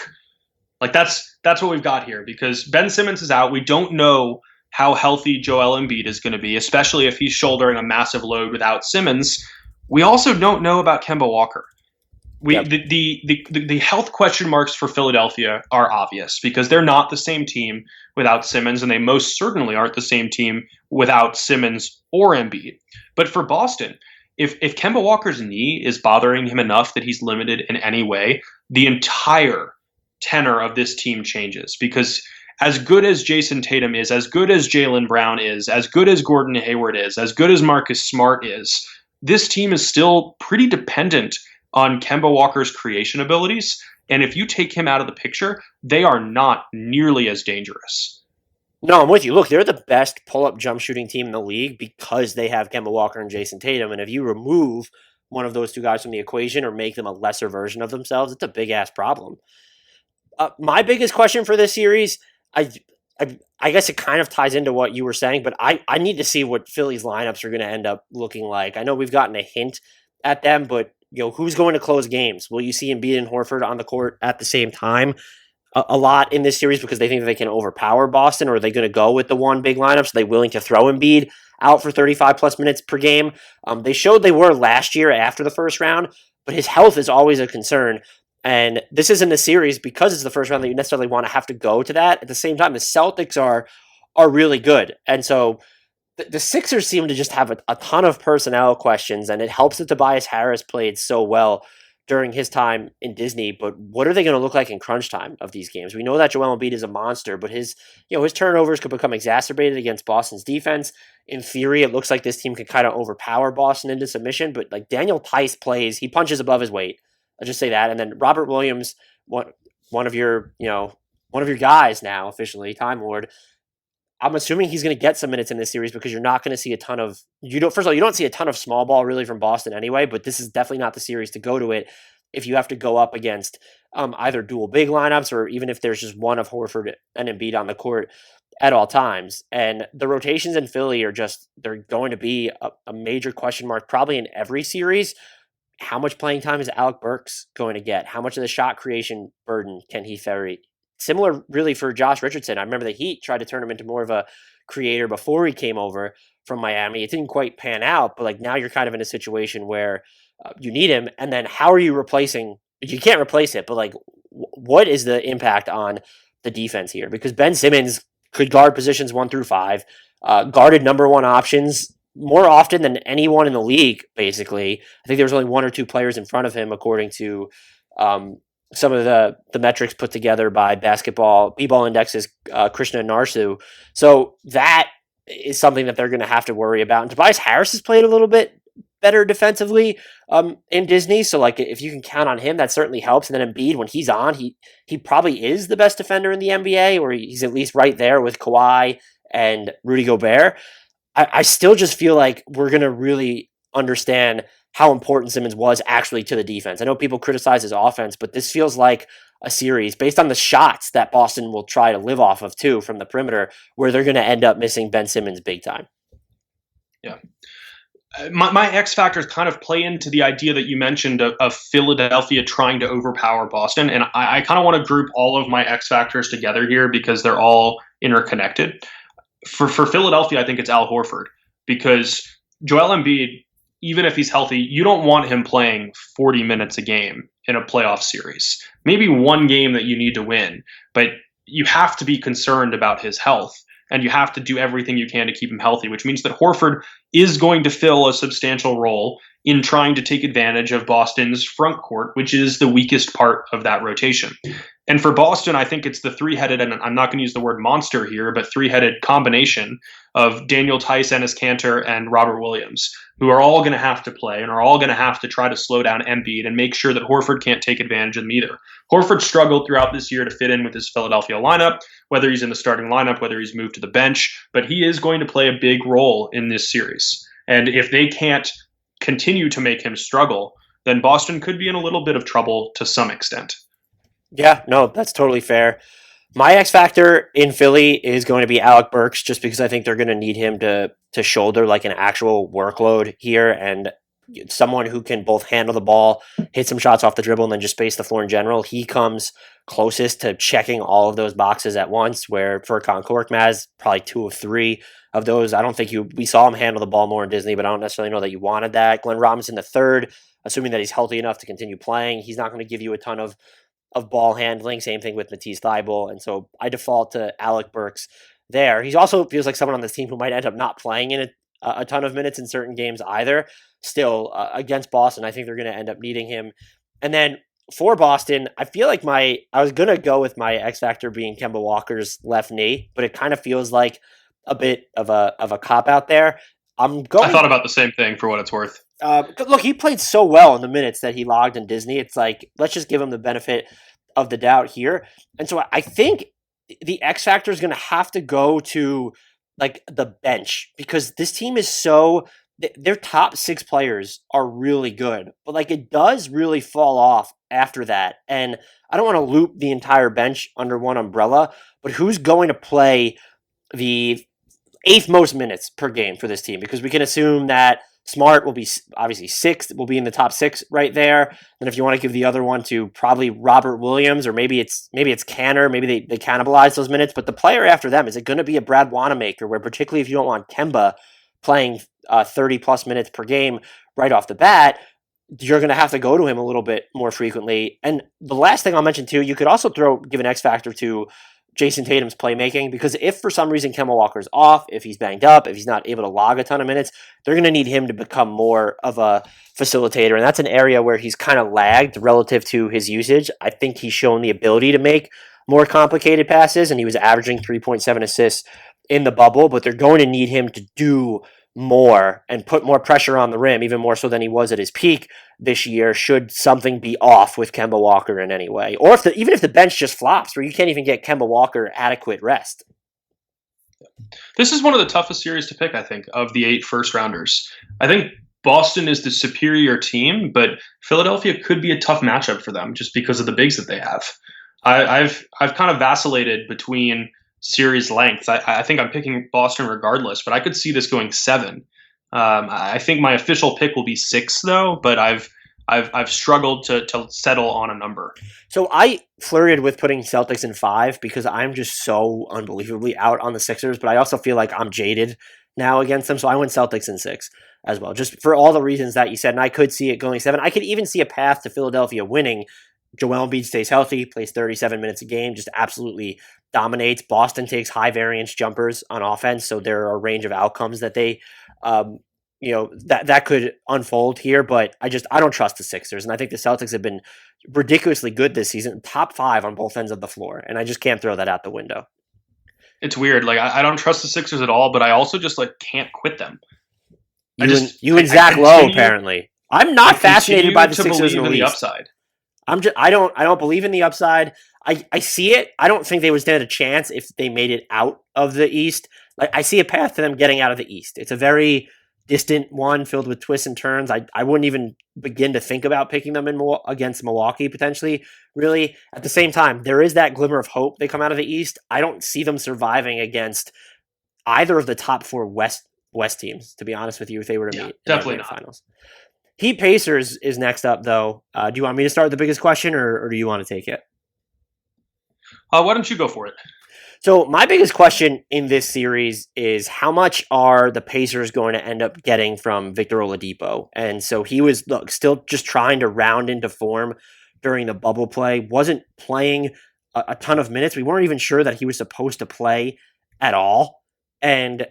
Like, that's what we've got here, because Ben Simmons is out. We don't know how healthy Joel Embiid is going to be, especially if he's shouldering a massive load without Simmons. We also don't know about Kemba Walker. The health question marks for Philadelphia are obvious, because they're not the same team without Simmons, and they most certainly aren't the same team without Simmons or Embiid. But for Boston, if Kemba Walker's knee is bothering him enough that he's limited in any way, the entire tenor of this team changes, because as good as Jayson Tatum is, as good as Jaylen Brown is, as good as Gordon Hayward is, as good as Marcus Smart is, this team is still pretty dependent on Kemba Walker's creation abilities. And if you take him out of the picture, they are not nearly as dangerous. No, I'm with you. Look, they're the best pull-up jump shooting team in the league because they have Kemba Walker and Jayson Tatum. And if you remove one of those two guys from the equation or make them a lesser version of themselves, it's a big-ass problem. My biggest question for this series, I guess it kind of ties into what you were saying, but I need to see what Philly's lineups are going to end up looking like. I know we've gotten a hint at them, but who's going to close games? Will you see Embiid and Horford on the court at the same time a lot in this series because they think that they can overpower Boston, or are they going to go with the one big lineup? So they willing to throw Embiid out for 35 plus minutes per game? They showed they were last year after the first round, but his health is always a concern. And this isn't a series because it's the first round that you necessarily want to have to go to that. At the same time, the Celtics are really good. And so the Sixers seem to just have a ton of personnel questions, and it helps that Tobias Harris played so well during his time in Disney. But what are they going to look like in crunch time of these games? We know that Joel Embiid is a monster, but his turnovers could become exacerbated against Boston's defense. In theory, it looks like this team could kind of overpower Boston into submission, but like Daniel Tice plays, he punches above his weight I'll just say that. And then Robert Williams, one of your guys now officially, Time Lord. I'm assuming he's going to get some minutes in this series because you're not going to see a ton of you don't see a ton of small ball really from Boston anyway. But this is definitely not the series to go to it if you have to go up against either dual big lineups or even if there's just one of Horford and Embiid on the court at all times. And the rotations in Philly they're going to be a major question mark probably in every series. How much playing time is Alec Burks going to get? How much of the shot creation burden can he ferry? Similar, really, for Josh Richardson. I remember the Heat tried to turn him into more of a creator before he came over from Miami. It didn't quite pan out, but now you're kind of in a situation where you need him. And then how are you replacing? You can't replace it, but what is the impact on the defense here? Because Ben Simmons could guard positions 1 through 5, guarded number 1 options more often than anyone in the league, basically. I think there was only 1 or 2 players in front of him, according to some of the metrics put together by basketball B-ball indexes, Krishna Narsu. So that is something that they're going to have to worry about. And Tobias Harris has played a little bit better defensively in Disney. So if you can count on him, that certainly helps. And then Embiid, when he's on, he probably is the best defender in the NBA, or he's at least right there with Kawhi and Rudy Gobert. I still just feel like we're going to really understand how important Simmons was actually to the defense. I know people criticize his offense, but this feels like a series based on the shots that Boston will try to live off of too from the perimeter, where they're going to end up missing Ben Simmons big time. Yeah. My X factors kind of play into the idea that you mentioned of Philadelphia trying to overpower Boston. And I kind of want to group all of my X factors together here because they're all interconnected. For Philadelphia, I think it's Al Horford, because Joel Embiid, even if he's healthy, you don't want him playing 40 minutes a game in a playoff series. Maybe one game that you need to win, but you have to be concerned about his health, and you have to do everything you can to keep him healthy, which means that Horford is going to fill a substantial role in trying to take advantage of Boston's front court, which is the weakest part of that rotation. And for Boston, I think it's the three-headed, and I'm not going to use the word monster here, but three-headed combination of Daniel Tice, Enes Kanter, and Robert Williams, who are all going to have to play and are all going to have to try to slow down Embiid and make sure that Horford can't take advantage of them either. Horford struggled throughout this year to fit in with his Philadelphia lineup, whether he's in the starting lineup, whether he's moved to the bench, but he is going to play a big role in this series. And if they can't continue to make him struggle, then Boston could be in a little bit of trouble to some extent. Yeah, no, that's totally fair. My X factor in Philly is going to be Alec Burks, just because I think they're going to need him to shoulder an actual workload here, and someone who can both handle the ball, hit some shots off the dribble, and then just space the floor in general. He comes closest to checking all of those boxes at once, where Furkan Korkmaz, probably 2 of 3 of those. I don't think we saw him handle the ball more in Disney, but I don't necessarily know that you wanted that. Glenn Robinson III, assuming that he's healthy enough to continue playing, he's not going to give you a ton of ball handling. Same thing with Matisse Thybulle. And so I default to Alec Burks there. He also feels like someone on this team who might end up not playing in a ton of minutes in certain games either. Still, against Boston, I think they're going to end up needing him. And then for Boston, I feel like I was going to go with my X factor being Kemba Walker's left knee, but it kind of feels like a bit of a cop out there. I thought about the same thing for what it's worth. Look, he played so well in the minutes that he logged in Disney. It's let's just give him the benefit of the doubt here. And so I think the X factor is going to have to go to the bench, because this team is their top 6 players are really good, but it does really fall off after that. And I don't want to loop the entire bench under one umbrella, but who's going to play the 8th most minutes per game for this team? Because we can assume that Smart will be obviously 6th, will be in the top 6 right there. And if you want to give the other one to probably Robert Williams, or maybe it's Canner, maybe they cannibalize those minutes. But the player after them, is it going to be a Brad Wanamaker, where particularly if you don't want Kemba playing 30 plus minutes per game right off the bat, you're going to have to go to him a little bit more frequently. And the last thing I'll mention too, you could also give an X factor to Jayson Tatum's playmaking, because if for some reason Kemba Walker's off, if he's banged up, if he's not able to log a ton of minutes, they're going to need him to become more of a facilitator. And that's an area where he's kind of lagged relative to his usage. I think he's shown the ability to make more complicated passes, and he was averaging 3.7 assists in the bubble, but they're going to need him to do more and put more pressure on the rim, even more so than he was at his peak this year, should something be off with Kemba Walker in any way. Or even if the bench just flops where you can't even get Kemba Walker adequate rest. This is one of the toughest series to pick, I think, of the 8 first rounders. I think Boston is the superior team, but Philadelphia could be a tough matchup for them just because of the bigs that they have. I've kind of vacillated between series lengths. I think I'm picking Boston regardless, but I could see this going 7. I think my official pick will be 6, though, but I've struggled to settle on a number. So I flirted with putting Celtics in 5 because I'm just so unbelievably out on the Sixers, but I also feel like I'm jaded now against them, so I went Celtics in 6 as well, just for all the reasons that you said, and I could see it going 7. I could even see a path to Philadelphia winning. Joel Embiid stays healthy, plays 37 minutes a game, just absolutely dominates. Boston takes high variance jumpers on offense, so there are a range of outcomes that they that could unfold here, but I don't trust the Sixers, and I think the Celtics have been ridiculously good this season, top 5 on both ends of the floor, and I just can't throw that out the window. It's weird. Like I don't trust the Sixers at all, but I also just can't quit them. You and Zach Lowe, apparently. I'm not fascinated by the Sixers in the upside. I don't believe in the upside. I see it. I don't think they would stand a chance if they made it out of the East. I see a path to them getting out of the East. It's a very distant one filled with twists and turns. I wouldn't even begin to think about picking them against Milwaukee potentially, really. At the same time, there is that glimmer of hope they come out of the East. I don't see them surviving against either of the top 4 West teams, to be honest with you, if they were to meet definitely in the not. finals. Heat Pacers is next up, though. Do you want me to start with the biggest question, or do you want to take it? Why don't you go for it? So my biggest question in this series is how much are the Pacers going to end up getting from Victor Oladipo? And so he was still just trying to round into form during the bubble play, wasn't playing a ton of minutes. We weren't even sure that he was supposed to play at all. And,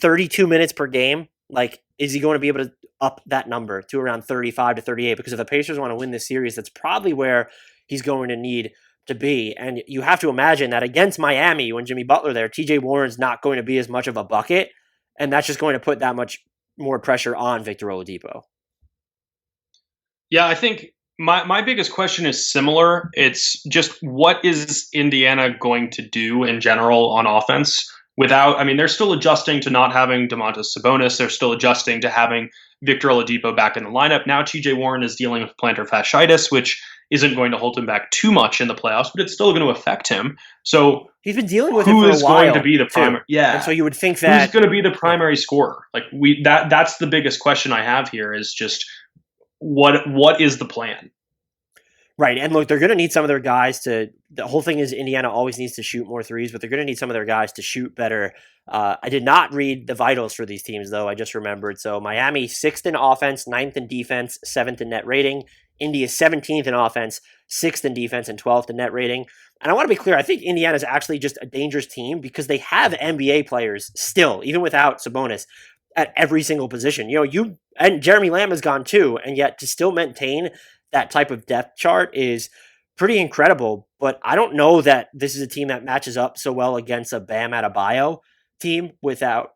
32 minutes per game, is he going to be able to up that number to around 35 to 38? Because if the Pacers want to win this series, that's probably where he's going to need to be. And you have to imagine that against Miami, when Jimmy Butler there, TJ Warren's not going to be as much of a bucket, and that's just going to put that much more pressure on Victor Oladipo. Yeah, I think my biggest question is similar. It's just what is Indiana going to do in general on offense they're still adjusting to not having Domantas Sabonis. They're still adjusting to having Victor Oladipo back in the lineup. Now TJ Warren is dealing with plantar fasciitis, which isn't going to hold him back too much in the playoffs, but it's still going to affect him. So he's been dealing with it for a while. Who is going to be the primary? Yeah. And so you would think that who's going to be the primary scorer? That's the biggest question I have here is just what is the plan? Right. And look, they're going to need some of their guys the whole thing is Indiana always needs to shoot more threes, but they're going to need some of their guys to shoot better. I did not read the vitals for these teams, though. I just remembered. So Miami, 6th in offense, 9th in defense, 7th in net rating. India, 17th in offense, 6th in defense, and 12th in net rating. And I want to be clear, I think Indiana is actually just a dangerous team because they have NBA players still, even without Sabonis, at every single position. And Jeremy Lamb has gone too, and yet to still maintain that type of depth chart is pretty incredible. But I don't know that this is a team that matches up so well against a Bam Adebayo team without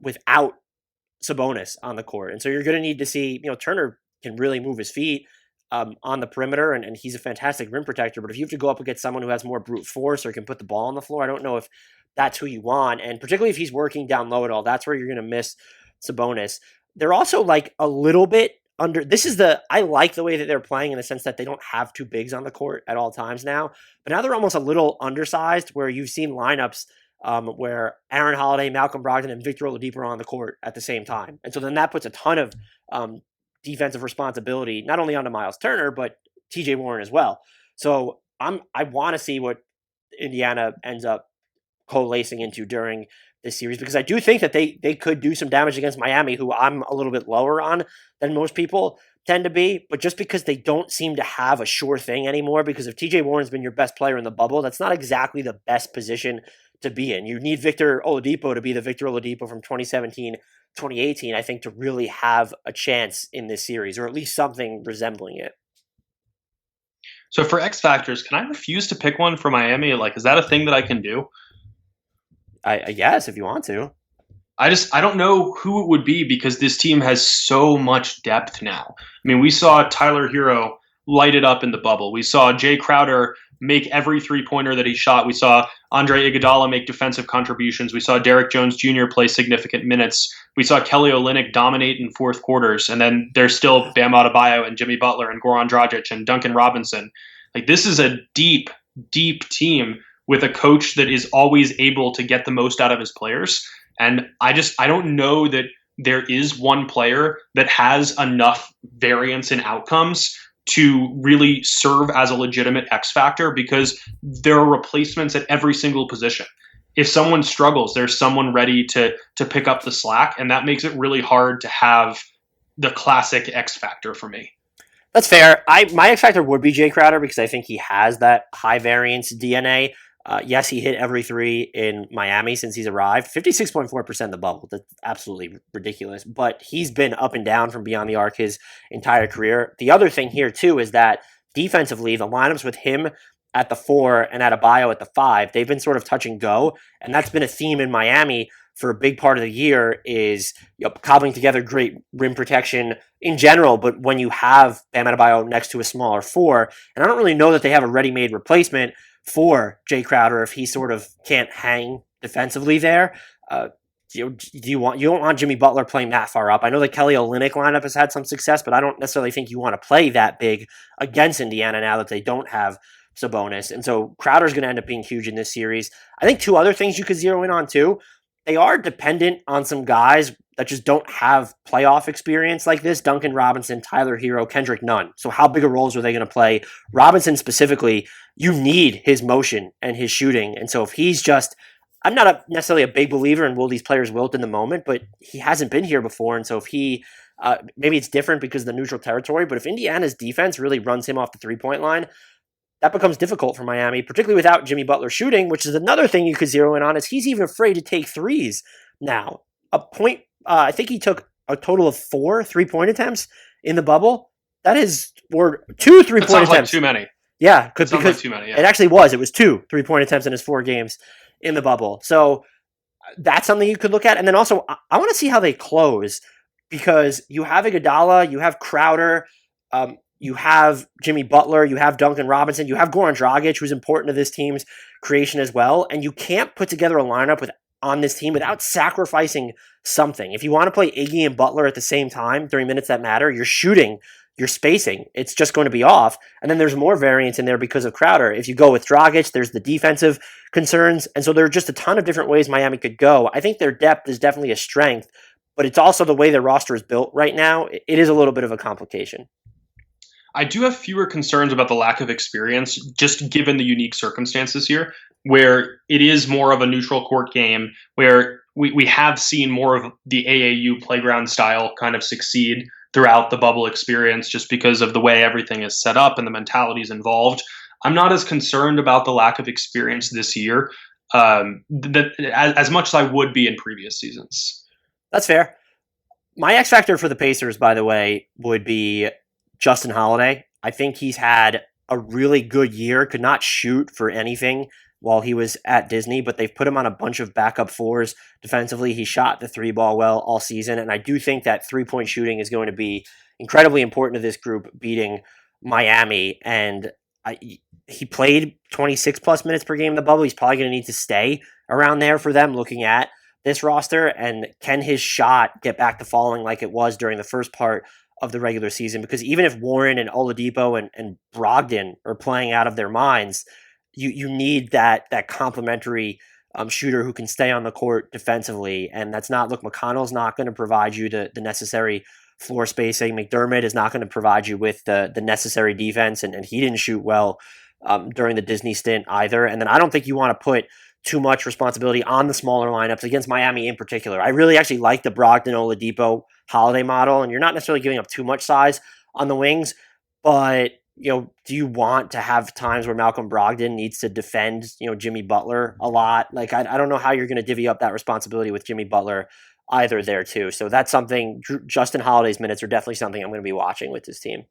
Sabonis on the court. And so you're going to need to see, Turner can really move his feet on the perimeter, and he's a fantastic rim protector. But if you have to go up against someone who has more brute force or can put the ball on the floor, I don't know if that's who you want. And particularly if he's working down low at all, that's where you're going to miss Sabonis. They're also a little bit under. I like the way that they're playing in the sense that they don't have 2 bigs on the court at all times now. But now they're almost a little undersized, where you've seen lineups where Aaron Holiday, Malcolm Brogdon, and Victor Oladipo are on the court at the same time. And so then that puts a ton of defensive responsibility, not only onto Miles Turner, but TJ Warren as well. So I want to see what Indiana ends up coalescing into during this series, because I do think that they could do some damage against Miami, who I'm a little bit lower on than most people tend to be, but just because they don't seem to have a sure thing anymore, because if TJ Warren's been your best player in the bubble, that's not exactly the best position to be in. You need Victor Oladipo to be the Victor Oladipo from 2017, 2018, I think, to really have a chance in this series, or at least something resembling it. So for X Factors, can I refuse to pick one for Miami? Is that a thing that I can do? I guess, if you want to. I don't know who it would be because this team has so much depth now. I mean, we saw Tyler Hero light it up in the bubble. We saw Jay Crowder make every three-pointer that he shot. We saw Andre Iguodala make defensive contributions. We saw Derek Jones Jr. play significant minutes. We saw Kelly Olynyk dominate in fourth quarters. And then there's still Bam Adebayo and Jimmy Butler and Goran Dragic and Duncan Robinson. Like, this is a deep, deep team with a coach that is always able to get the most out of his players. And I don't know that there is one player that has enough variance in outcomes to really serve as a legitimate X factor, because there are replacements at every single position. If someone struggles, there's someone ready to pick up the slack, and that makes it really hard to have the classic X factor for me. That's fair. My X factor would be Jay Crowder because I think he has that high variance DNA. Yes, he hit every three in Miami since he's arrived. 56.4% in the bubble. That's absolutely ridiculous. But he's been up and down from beyond the arc his entire career. The other thing here, too, is that defensively, the lineups with him at the 4 and Adebayo at the 5, they've been sort of touch and go. And that's been a theme in Miami for a big part of the year, is cobbling together great rim protection in general. But when you have Bam Adebayo next to a smaller 4, and I don't really know that they have a ready-made replacement for Jay Crowder if he sort of can't hang defensively there. You don't want Jimmy Butler playing that far up. I know the Kelly Olynyk lineup has had some success, but I don't necessarily think you want to play that big against Indiana now that they don't have Sabonis. And so Crowder's going to end up being huge in this series. I think two other things you could zero in on too. They are dependent on some guys that just don't have playoff experience like this. Duncan Robinson, Tyler Hero, Kendrick Nunn. So how big of roles are they going to play? Robinson specifically, you need his motion and his shooting. And so if he's just, I'm not necessarily a big believer in will these players wilt in the moment, but he hasn't been here before. And so if he, maybe it's different because of the neutral territory, but if Indiana's defense really runs him off the 3-point line, that becomes difficult for Miami, particularly without Jimmy Butler shooting, which is another thing you could zero in on, is he's even afraid to take threes now. I think he took a total of 4 3-point attempts in the bubble. That is, or 2 3-point attempts. Sounds like too many. Yeah, because like too many, yeah. It actually was. It was 2 3-point attempts in his 4 games in the bubble. So that's something you could look at. And then also, I want to see how they close, because you have Iguodala, you have Crowder, you have Jimmy Butler, you have Duncan Robinson, you have Goran Dragic, who's important to this team's creation as well. And you can't put together a lineup on this team without sacrificing something. If you want to play Iggy and Butler at the same time during minutes that matter, you're shooting, you're spacing. It's just going to be off. And then there's more variance in there because of Crowder. If you go with Dragic, there's the defensive concerns. And so there are just a ton of different ways Miami could go. I think their depth is definitely a strength, but it's also the way their roster is built right now. It is a little bit of a complication. I do have fewer concerns about the lack of experience, just given the unique circumstances here, where it is more of a neutral court game, where we have seen more of the AAU playground style kind of succeed throughout the bubble experience, just because of the way everything is set up and the mentalities involved. I'm not as concerned about the lack of experience this year as much as I would be in previous seasons. That's fair. My X factor for the Pacers, by the way, would be Justin Holiday. I think he's had a really good year, could not shoot for anything while he was at Disney, but they've put him on a bunch of backup 4s defensively. He shot the 3-ball well all season, and I do think that 3-point shooting is going to be incredibly important to this group beating Miami. And he played 26-plus minutes per game in the bubble. He's probably going to need to stay around there for them looking at this roster. And can his shot get back to falling like it was during the first part of the regular season? Because even if Warren and Oladipo and Brogdon are playing out of their minds, you need that complementary shooter who can stay on the court defensively. And that's not, look, McConnell's not going to provide you the necessary floor spacing. McDermott is not going to provide you with the necessary defense, and he didn't shoot well during the Disney stint either. And then I don't think you want to put too much responsibility on the smaller lineups against Miami in particular. I really actually like the Brogdon, Oladipo, Holiday model, and you're not necessarily giving up too much size on the wings, but do you want to have times where Malcolm Brogdon needs to defend, Jimmy Butler a lot? Like, I don't know how you're going to divvy up that responsibility with Jimmy Butler either there too. So that's something, Justin Holiday's minutes are definitely something I'm going to be watching with this team.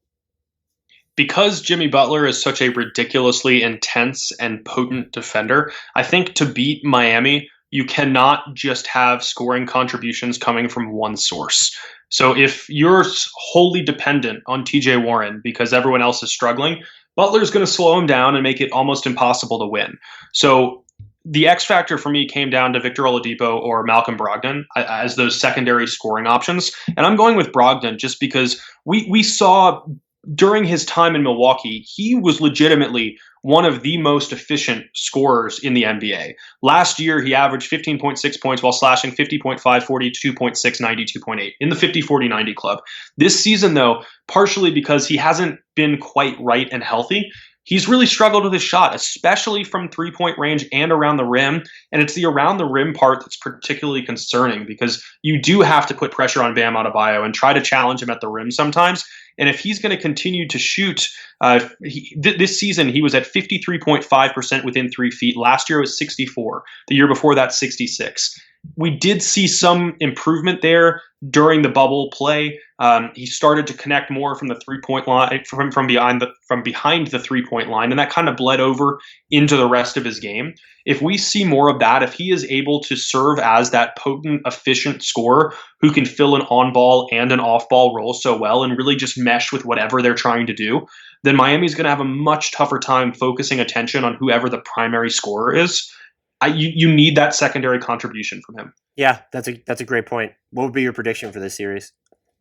Because Jimmy Butler is such a ridiculously intense and potent defender, I think to beat Miami, you cannot just have scoring contributions coming from one source. So if you're wholly dependent on TJ Warren because everyone else is struggling, Butler's going to slow him down and make it almost impossible to win. So the X factor for me came down to Victor Oladipo or Malcolm Brogdon as those secondary scoring options. And I'm going with Brogdon just because we saw during his time in Milwaukee, he was legitimately one of the most efficient scorers in the NBA. Last year, he averaged 15.6 points while slashing 50.5, 42.6, 92.8 in the 50-40-90 club. This season, though, partially because he hasn't been quite right and healthy, he's really struggled with his shot, especially from three-point range and around the rim. And it's the around the rim part that's particularly concerning because you do have to put pressure on Bam Adebayo and try to challenge him at the rim sometimes. And if he's going to continue to shoot, this season he was at 53.5% within 3 feet. Last year it was 64. The year before that, 66. We did see some improvement there during the bubble play. He started to connect more from the 3-point line, from behind the 3-point line, and that kind of bled over into the rest of his game. If we see more of that, if he is able to serve as that potent, efficient scorer who can fill an on-ball and an off-ball role so well and really just mesh with whatever they're trying to do, then Miami's going to have a much tougher time focusing attention on whoever the primary scorer is. You need that secondary contribution from him. Yeah, that's a great point. What would be your prediction for this series?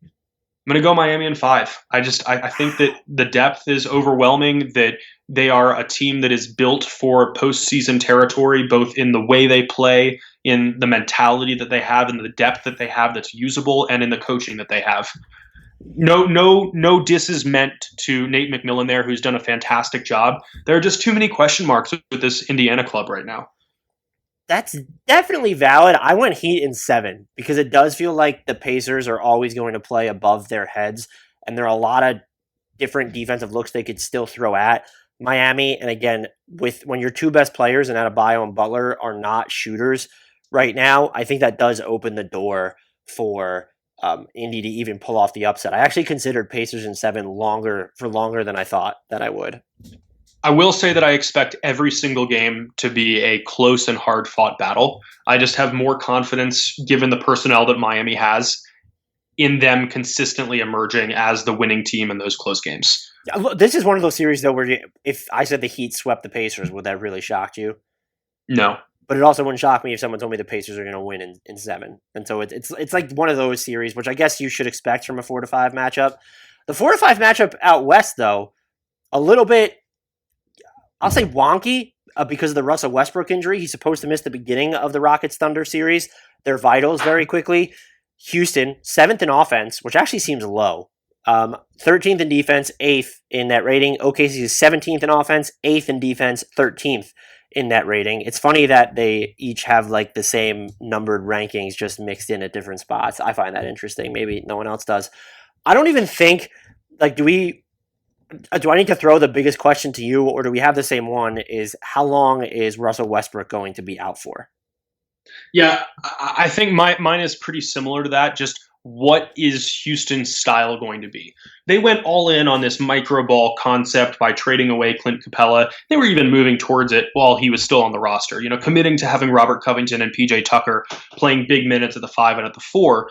I'm going to go Miami in 5. I think that the depth is overwhelming, that they are a team that is built for postseason territory, both in the way they play, in the mentality that they have, and the depth that they have that's usable, and in the coaching that they have. No disses meant to Nate McMillan there, who's done a fantastic job. There are just too many question marks with this Indiana club right now. That's definitely valid. I went Heat in 7 because it does feel like the Pacers are always going to play above their heads, and there are a lot of different defensive looks they could still throw at Miami. And again, when your two best players in Adebayo and Butler are not shooters right now, I think that does open the door for Indy to even pull off the upset. I actually considered Pacers in 7 longer than I thought that I would. I will say that I expect every single game to be a close and hard-fought battle. I just have more confidence, given the personnel that Miami has, in them consistently emerging as the winning team in those close games. This is one of those series, though, where if I said the Heat swept the Pacers, would that really shock you? No. But it also wouldn't shock me if someone told me the Pacers are going to win in 7. And so it's like one of those series, which I guess you should expect from a 4-5 matchup. The 4-5 matchup out west, though, a little bit, I'll say wonky because of the Russell Westbrook injury. He's supposed to miss the beginning of the Rockets-Thunder series. Their vitals very quickly. Houston, 7th in offense, which actually seems low. 13th in defense, 8th in net rating. OKC is 17th in offense, 8th in defense, 13th in net rating. It's funny that they each have like the same numbered rankings just mixed in at different spots. I find that interesting. Maybe no one else does. I don't even think, like, do I need to throw the biggest question to you, or do we have the same one, is how long is Russell Westbrook going to be out for? Yeah, I think mine is pretty similar to that. Just what is Houston's style going to be? They went all in on this micro ball concept by trading away Clint Capella. They were even moving towards it while he was still on the roster, committing to having Robert Covington and PJ Tucker playing big minutes at the 5 and at the 4.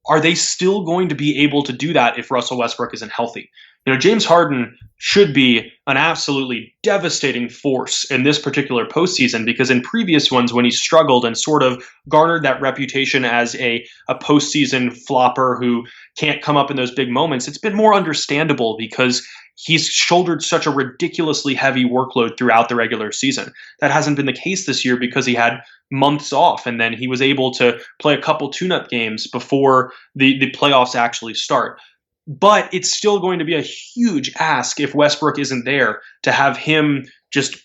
Are they still going to be able to do that if Russell Westbrook isn't healthy? James Harden should be an absolutely devastating force in this particular postseason because in previous ones, when he struggled and sort of garnered that reputation as a postseason flopper who can't come up in those big moments, it's been more understandable because he's shouldered such a ridiculously heavy workload throughout the regular season. That hasn't been the case this year because he had months off, and then he was able to play a couple tune-up games before the playoffs actually start. But it's still going to be a huge ask if Westbrook isn't there to have him just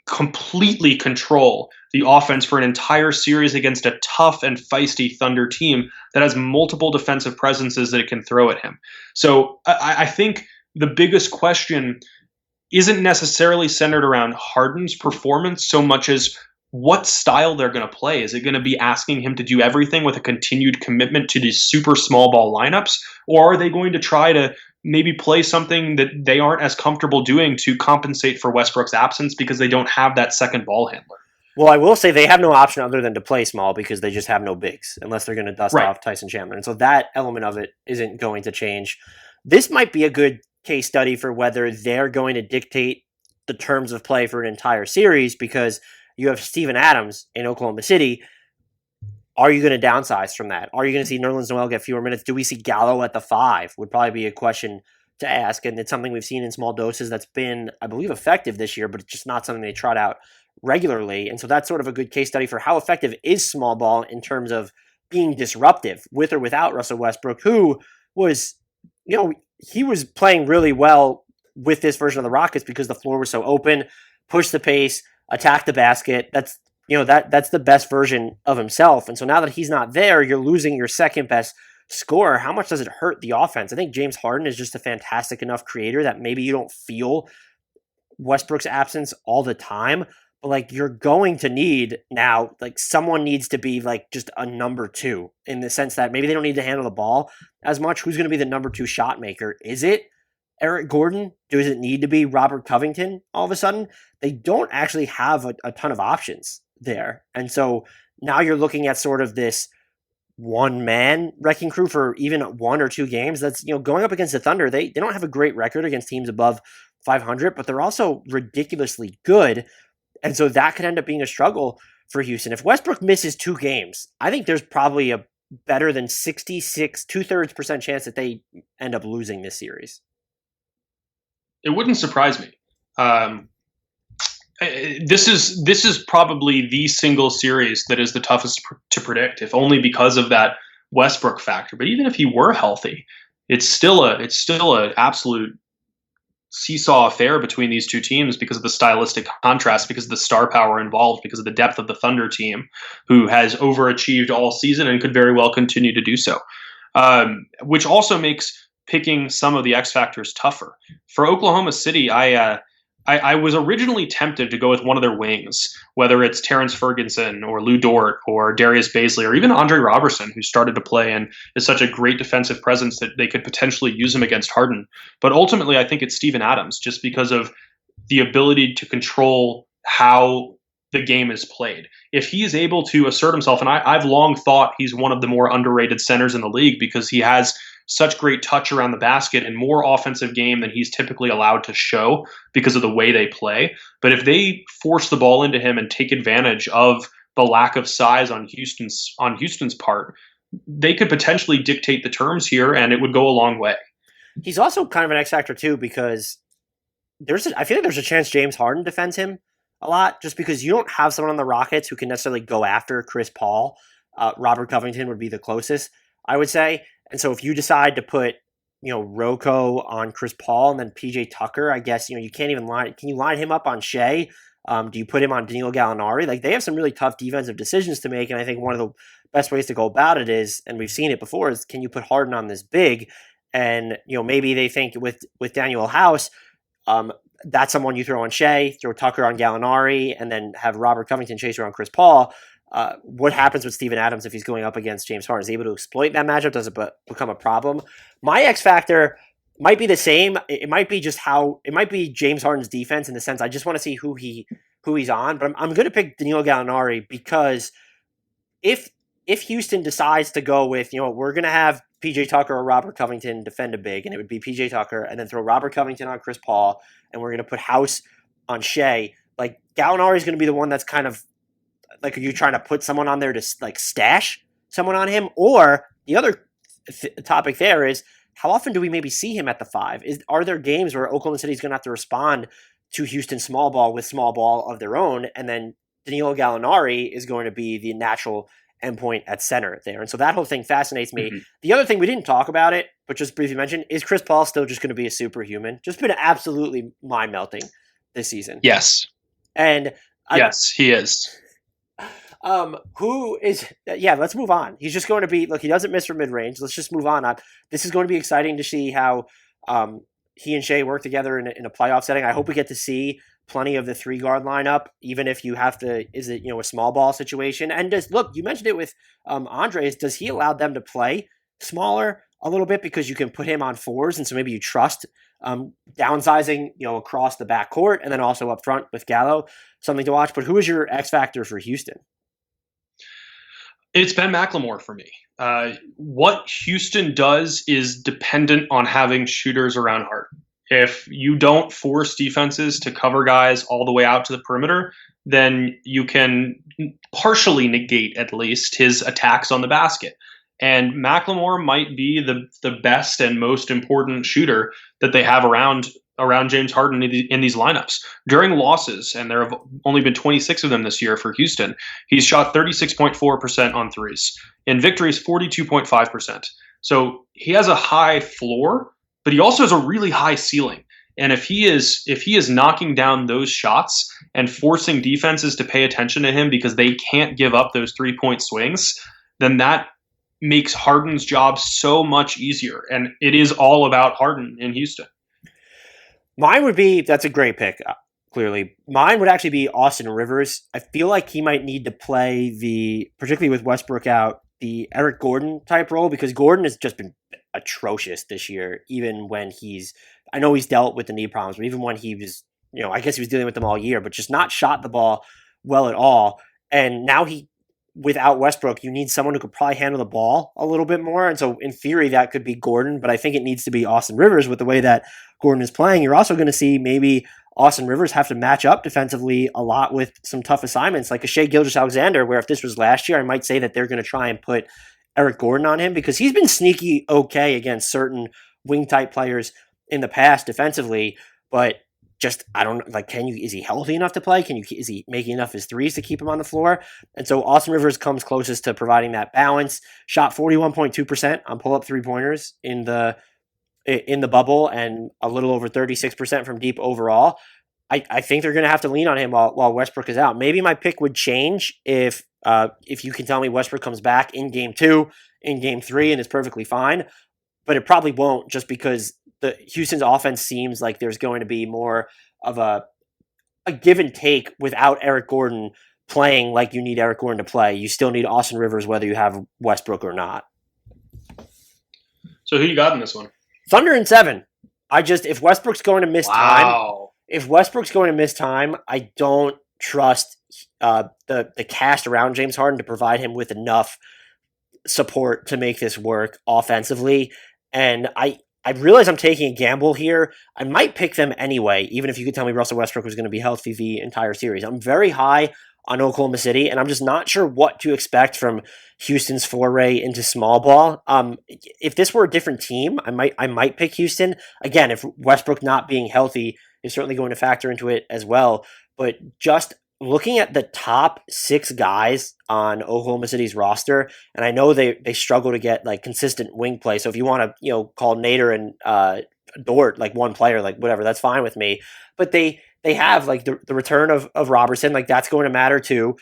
completely control the offense for an entire series against a tough and feisty Thunder team that has multiple defensive presences that it can throw at him. So I think the biggest question isn't necessarily centered around Harden's performance so much as what style they're going to play. Is it going to be asking him to do everything with a continued commitment to these super small ball lineups? Or are they going to try to maybe play something that they aren't as comfortable doing to compensate for Westbrook's absence because they don't have that second ball handler? Well, I will say they have no option other than to play small because they just have no bigs unless they're going to dust off Tyson Chandler. And so that element of it isn't going to change. This might be a good case study for whether they're going to dictate the terms of play for an entire series because you have Steven Adams in Oklahoma City. Are you going to downsize from that? Are you going to see Nerlens Noel get fewer minutes? Do we see Gallo at the 5? Would probably be a question to ask. And it's something we've seen in small doses that's been, I believe, effective this year, but it's just not something they trot out regularly. And so that's sort of a good case study for how effective is small ball in terms of being disruptive with or without Russell Westbrook, who was, he was playing really well with this version of the Rockets because the floor was so open, push the pace, attack the basket. That's the best version of himself. And so now that he's not there, you're losing your second best scorer. How much does it hurt the offense? I think James Harden is just a fantastic enough creator that maybe you don't feel Westbrook's absence all the time, but you're going to need now, someone needs to be just a number 2 in the sense that maybe they don't need to handle the ball as much. Who's going to be the number 2 shot maker? Is it Eric Gordon? Does it need to be Robert Covington all of a sudden? They don't actually have a ton of options there. And so now you're looking at sort of this one-man wrecking crew for even 1 or 2 games. That's, going up against the Thunder. They don't have a great record against teams above 500, but they're also ridiculously good. And so that could end up being a struggle for Houston. If Westbrook misses 2 games, I think there's probably a better than 66, 2/3% chance that they end up losing this series. It wouldn't surprise me. This is probably the single series that is the toughest to predict, if only because of that Westbrook factor. But even if he were healthy, it's still an absolute seesaw affair between these two teams because of the stylistic contrast, because of the star power involved, because of the depth of the Thunder team, who has overachieved all season and could very well continue to do so, which also makes picking some of the X factors tougher. For Oklahoma City, I was originally tempted to go with one of their wings, whether it's Terrence Ferguson or Lou Dort or Darius Baisley or even Andre Robertson, who started to play and is such a great defensive presence that they could potentially use him against Harden. But ultimately, I think it's Steven Adams, just because of the ability to control how the game is played. If he is able to assert himself, and I've long thought he's one of the more underrated centers in the league because he has such great touch around the basket and more offensive game than he's typically allowed to show because of the way they play. But if they force the ball into him and take advantage of the lack of size on Houston's part, they could potentially dictate the terms here, and it would go a long way. He's also kind of an X factor too because I feel like there's a chance James Harden defends him a lot, just because you don't have someone on the Rockets who can necessarily go after Chris Paul. Robert Covington would be the closest, I would say. And so if you decide to put, Rocco on Chris Paul and then PJ Tucker, I guess, you can't even can you line him up on Shea? Do you put him on Danilo Gallinari? They have some really tough defensive decisions to make. And I think one of the best ways to go about it is, and we've seen it before, is can you put Harden on this big? And, maybe they think with Daniel House, that's someone you throw on Shea, throw Tucker on Gallinari, and then have Robert Covington chase around Chris Paul. What happens with Steven Adams if he's going up against James Harden? Is he able to exploit that matchup? Does it become a problem? My X factor might be the same. It might be it might be James Harden's defense in the sense I just want to see who he's on. But I'm going to pick Danilo Gallinari because if Houston decides to go with, we're going to have PJ Tucker or Robert Covington defend a big, and it would be PJ Tucker, and then throw Robert Covington on Chris Paul, and we're going to put House on Shea. Gallinari is going to be the one that's kind of are you trying to put someone on there to stash someone on him? Or the other topic there is, how often do we maybe see him at the 5? Are there games where Oklahoma City is going to have to respond to Houston small ball with small ball of their own, and then Danilo Gallinari is going to be the natural endpoint at center there? And so that whole thing fascinates me. Mm-hmm. The other thing we didn't talk about it, but just briefly mentioned, is Chris Paul still just going to be a superhuman? Just been absolutely mind-melting this season. Yes. And yes, he is. Let's move on. He's just going to be, he doesn't miss from mid-range. Let's just move on. This is going to be exciting to see how he and Shea work together in a playoff setting. I hope we get to see plenty of the 3-guard lineup, even if you have to, a small ball situation. And you mentioned it with Andres. Does he allow them to play smaller a little bit because you can put him on 4s, and so maybe you trust Downsizing, across the backcourt and then also up front with Gallo, something to watch. But who is your X factor for Houston? It's Ben McLemore for me. What Houston does is dependent on having shooters around Harden. If you don't force defenses to cover guys all the way out to the perimeter, then you can partially negate, at least, his attacks on the basket. And McLemore might be the best and most important shooter that they have around James Harden in these lineups. During losses, and there have only been 26 of them this year for Houston, he's shot 36.4% on threes. In victories, 42.5%. So he has a high floor, but he also has a really high ceiling. And if he is knocking down those shots and forcing defenses to pay attention to him because they can't give up those 3-point swings, then that makes Harden's job so much easier. And it is all about Harden in Houston. Mine would be, that's a great pick, clearly. Mine would actually be Austin Rivers. I feel like he might need to play particularly with Westbrook out, the Eric Gordon type role, because Gordon has just been atrocious this year, even when I know he's dealt with the knee problems, but even when he was, I guess he was dealing with them all year, but just not shot the ball well at all. And now without Westbrook, you need someone who could probably handle the ball a little bit more. And so in theory, that could be Gordon, but I think it needs to be Austin Rivers with the way that Gordon is playing. You're also going to see maybe Austin Rivers have to match up defensively a lot with some tough assignments like a Shai Gilgeous-Alexander, where if this was last year, I might say that they're going to try and put Eric Gordon on him because he's been sneaky okay against certain wing type players in the past defensively, but just, I don't know, is he healthy enough to play? Is he making enough of his threes to keep him on the floor? And so Austin Rivers comes closest to providing that balance. Shot 41.2% on pull-up three-pointers in the bubble and a little over 36% from deep overall. I think they're going to have to lean on him while Westbrook is out. Maybe my pick would change if you can tell me Westbrook comes back in game 2, in game 3, and is perfectly fine. But it probably won't, just because the Houston's offense seems like there's going to be more of a give and take without Eric Gordon playing like you need Eric Gordon to play. You still need Austin Rivers whether you have Westbrook or not. So who you got in this one? Thunder in 7. If Westbrook's going to miss time, I don't trust the cast around James Harden to provide him with enough support to make this work offensively. And I realize I'm taking a gamble here. I might pick them anyway, even if you could tell me Russell Westbrook was going to be healthy the entire series. I'm very high on Oklahoma City, and I'm just not sure what to expect from Houston's foray into small ball. If this were a different team, I might pick Houston. Again, if Westbrook not being healthy is certainly going to factor into it as well. But just looking at the top 6 guys on Oklahoma City's roster, and I know they struggle to get consistent wing play. So if you want to call Nader and Dort one player, whatever, that's fine with me. But they have the return of Robertson, that's going to matter too.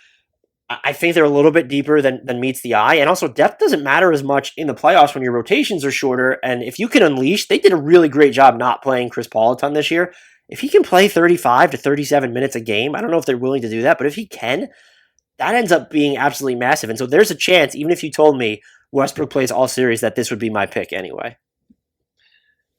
I think they're a little bit deeper than meets the eye. And also depth doesn't matter as much in the playoffs when your rotations are shorter. And if you can unleash, they did a really great job not playing Chris Paul a ton this year. If he can play 35 to 37 minutes a game, I don't know if they're willing to do that, but if he can, that ends up being absolutely massive. And so there's a chance, even if you told me Westbrook plays all series, that this would be my pick anyway.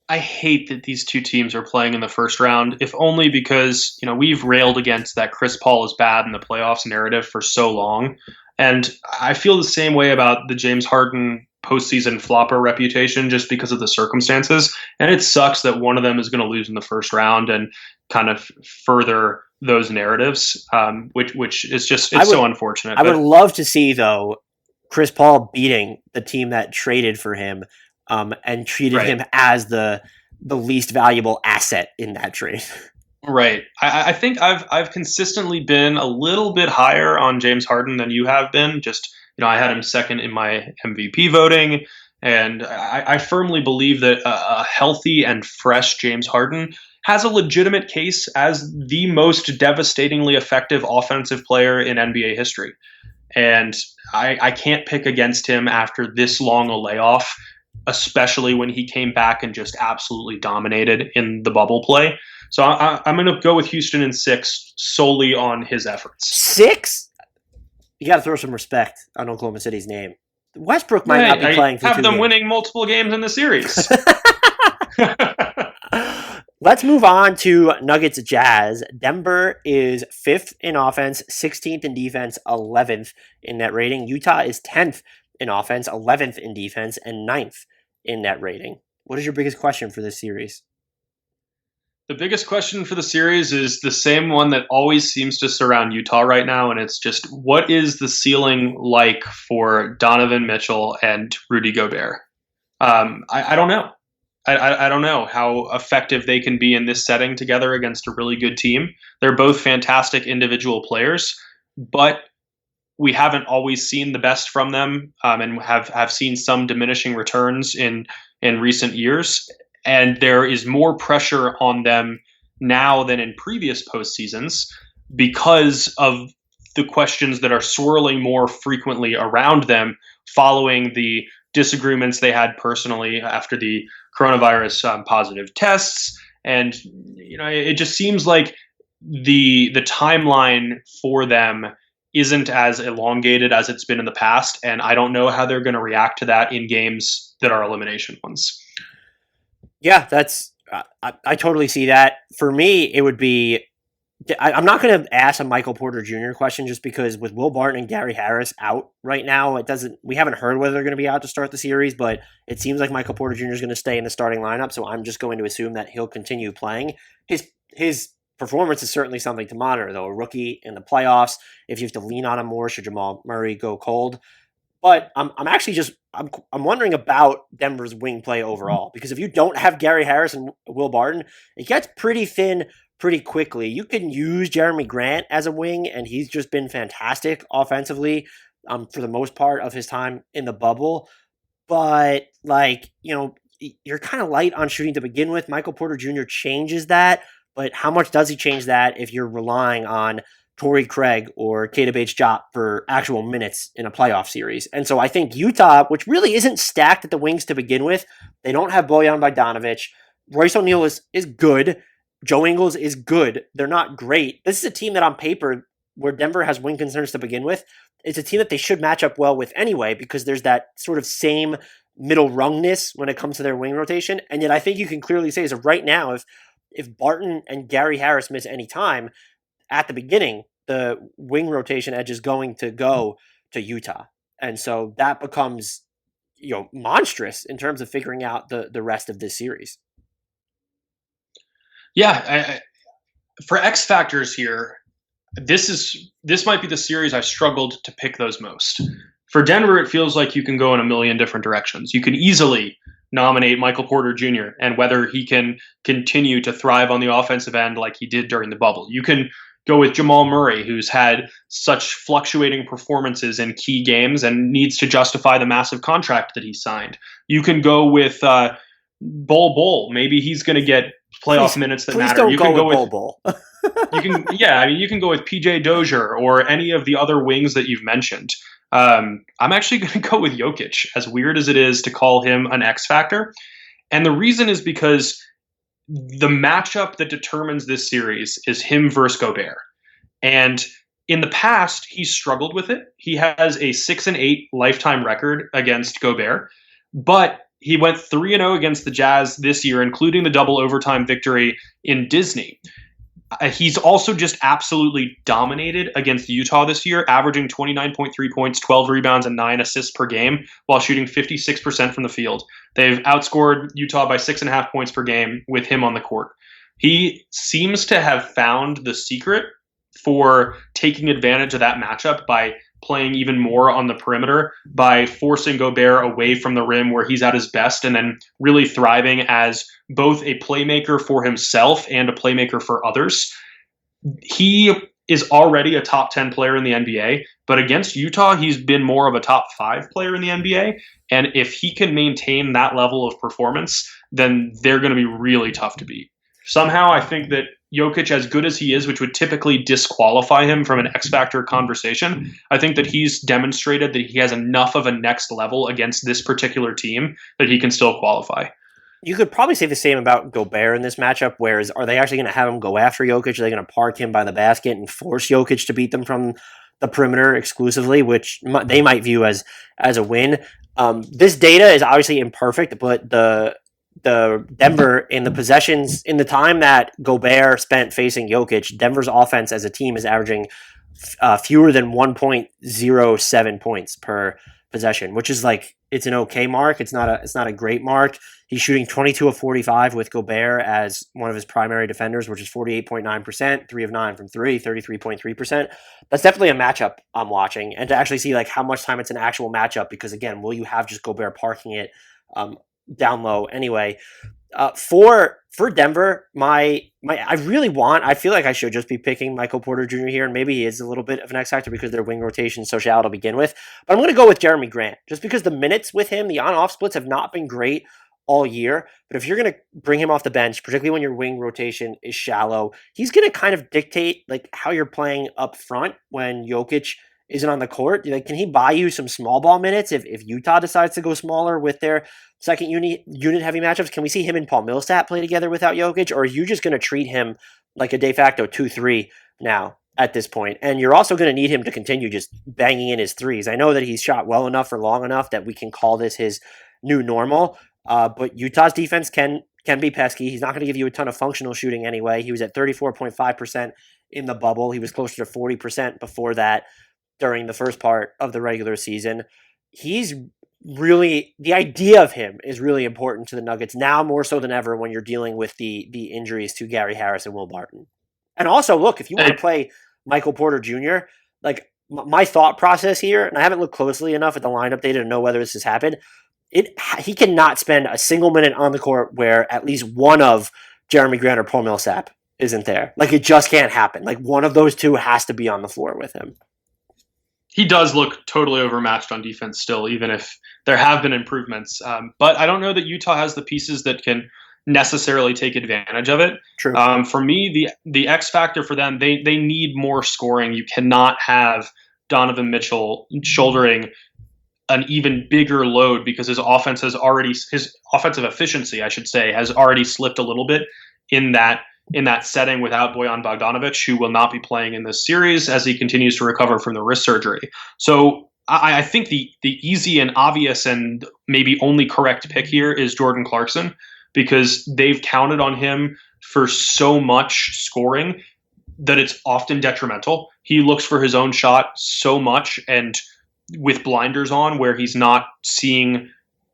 I hate that these two teams are playing in the first round, if only because, we've railed against that Chris Paul is bad in the playoffs narrative for so long. And I feel the same way about the James Harden postseason flopper reputation just because of the circumstances. And it sucks that one of them is going to lose in the first round and kind of further those narratives, which is just, so unfortunate. I would love to see, though, Chris Paul beating the team that traded for him and treated him as the least valuable asset in that trade. Right. I think I've consistently been a little bit higher on James Harden than you have been. Just, I had him second in my MVP voting, and I firmly believe that a healthy and fresh James Harden has a legitimate case as the most devastatingly effective offensive player in NBA history. And I can't pick against him after this long a layoff, especially when he came back and just absolutely dominated in the bubble play. So I'm going to go with Houston in 6 solely on his efforts. 6? You got to throw some respect on Oklahoma City's name. Westbrook might not be playing for 2 games. Have them games. winning multiple games in the series. Let's move on to Nuggets Jazz. Denver is 5th in offense, 16th in defense, 11th in net rating. Utah is 10th in offense, 11th in defense, and 9th in net rating. What is your biggest question for this series? The biggest question for the series is the same one that always seems to surround Utah right now, and it's just what is the ceiling like for Donovan Mitchell and Rudy Gobert? I don't know. I don't know how effective they can be in this setting together against a really good team. They're both fantastic individual players, but we haven't always seen the best from them, and have seen some diminishing returns in recent years. And there is more pressure on them now than in previous postseasons because of the questions that are swirling more frequently around them following the disagreements they had personally after the coronavirus positive tests. And it just seems like the timeline for them isn't as elongated as it's been in the past, and I don't know how they're going to react to that in games that are elimination ones. Yeah, that's I totally see that. For me, it would be I'm not going to ask a Michael Porter Jr. question just because with Will Barton and Gary Harris out right now, we haven't heard whether they're going to be out to start the series, but it seems like Michael Porter Jr. is going to stay in the starting lineup, so I'm just going to assume that he'll continue playing. His performance is certainly something to monitor, though. A rookie in the playoffs, if you have to lean on him more, should Jamal Murray go cold. But I'm wondering about Denver's wing play overall, because if you don't have Gary Harris and Will Barton, it gets pretty thin pretty quickly. You can use Jeremy Grant as a wing, and he's just been fantastic offensively for the most part of his time in the bubble. But you're kind of light on shooting to begin with. Michael Porter Jr. changes that, but how much does he change that if you're relying on Torrey Craig or Keita Bates-Diop for actual minutes in a playoff series? And so I think Utah, which really isn't stacked at the wings to begin with, they don't have Bojan Bogdanovic. Royce O'Neal is good. Joe Ingles is good. They're not great. This is a team that on paper, where Denver has wing concerns to begin with, it's a team that they should match up well with anyway, because there's that sort of same middle rungness when it comes to their wing rotation. And yet I think you can clearly say, as of right now, if Barton and Gary Harris miss any time at the beginning, the wing rotation edge is going to go to Utah. And so that becomes monstrous in terms of figuring out the rest of this series. Yeah, for X factors here, this might be the series I struggled to pick those most. For Denver, it feels like you can go in a million different directions. You can easily nominate Michael Porter Jr. and whether he can continue to thrive on the offensive end like he did during the bubble. You can go with Jamal Murray, who's had such fluctuating performances in key games and needs to justify the massive contract that he signed. You can go with Bol. Maybe he's going to get playoff minutes that matter. Don't you go can go with Bol. you can go with PJ Dozier or any of the other wings that you've mentioned. I'm actually going to go with Jokic, as weird as it is to call him an X factor. And the reason is because the matchup that determines this series is him versus Gobert. And in the past, he's struggled with it. He has a 6-8 lifetime record against Gobert, but he went 3-0 against the Jazz this year, including the double overtime victory in Disney. He's also just absolutely dominated against Utah this year, averaging 29.3 points, 12 rebounds, and 9 assists per game while shooting 56% from the field. They've outscored Utah by 6.5 points per game with him on the court. He seems to have found the secret for taking advantage of that matchup by playing even more on the perimeter, by forcing Gobert away from the rim where he's at his best, and then really thriving as both a playmaker for himself and a playmaker for others. He is already a top 10 player in the NBA, but against Utah, he's been more of a top 5 player in the NBA. And if he can maintain that level of performance, then they're going to be really tough to beat. Somehow, I think that Jokic, as good as he is, which would typically disqualify him from an X Factor conversation, I think that he's demonstrated that he has enough of a next level against this particular team that he can still qualify. You could probably say the same about Gobert in this matchup, whereas are they actually going to have him go after Jokic? Are they going to park him by the basket and force Jokic to beat them from the perimeter exclusively, which they might view as a win? This data is obviously imperfect, but the the Denver in the possessions in the time that Gobert spent facing Jokic, Denver's offense as a team is averaging fewer than 1.07 points per possession, which is like it's an okay mark. It's not a great mark. He's shooting 22 of 45 with Gobert as one of his primary defenders, which is 48.9%, 3 of 9 from 3, 33.3%. That's definitely a matchup I'm watching, and to actually see like how much time it's an actual matchup, because again, will you have just Gobert parking it down low anyway? For Denver, I feel like I should just be picking Michael Porter Jr. here, and maybe he is a little bit of an X factor because their wing rotation is so shallow to begin with. But I'm going to go with Jeremy Grant, just because the minutes with him, the on-off splits have not been great all year. But if you're going to bring him off the bench, particularly when your wing rotation is shallow, he's going to kind of dictate like how you're playing up front when Jokic isn't on the court. Like, can he buy you some small ball minutes if Utah decides to go smaller with their second unit heavy matchups? Can we see him and Paul Millsap play together without Jokic, or are you just going to treat him like a de facto 2-3 now at this point? And you're also going to need him to continue just banging in his threes. I know that he's shot well enough for long enough that we can call this his new normal, but Utah's defense can be pesky. He's not going to give you a ton of functional shooting anyway. He was at 34.5% in the bubble. He was closer to 40% before that during the first part of the regular season. He's really, the idea of him is really important to the Nuggets now more so than ever when you're dealing with the injuries to Gary Harris and Will Barton. And also, look, if you want to play Michael Porter Jr., like my thought process here, and I haven't looked closely enough at the lineup data to know whether this has happened, he cannot spend a single minute on the court where at least one of Jeremy Grant or Paul Millsap isn't there. Like, it just can't happen. Like, one of those two has to be on the floor with him. He does look totally overmatched on defense still, even if there have been improvements. But I don't know that Utah has the pieces that can necessarily take advantage of it. True. For me, the X factor for them, they need more scoring. You cannot have Donovan Mitchell shouldering an even bigger load because his offensive efficiency, I should say, has already slipped a little bit in that setting without Bojan Bogdanovic, who will not be playing in this series as he continues to recover from the wrist surgery. So I think the easy and obvious and maybe only correct pick here is Jordan Clarkson, because they've counted on him for so much scoring that it's often detrimental. He looks for his own shot so much, and with blinders on where he's not seeing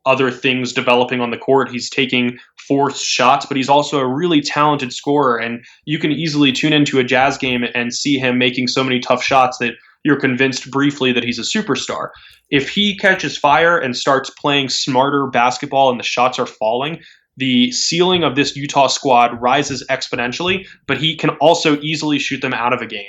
other things developing on the court. He's taking forced shots, but he's also a really talented scorer, and you can easily tune into a Jazz game and see him making so many tough shots that you're convinced briefly that he's a superstar. If he catches fire and starts playing smarter basketball and the shots are falling, the ceiling of this Utah squad rises exponentially, but he can also easily shoot them out of a game.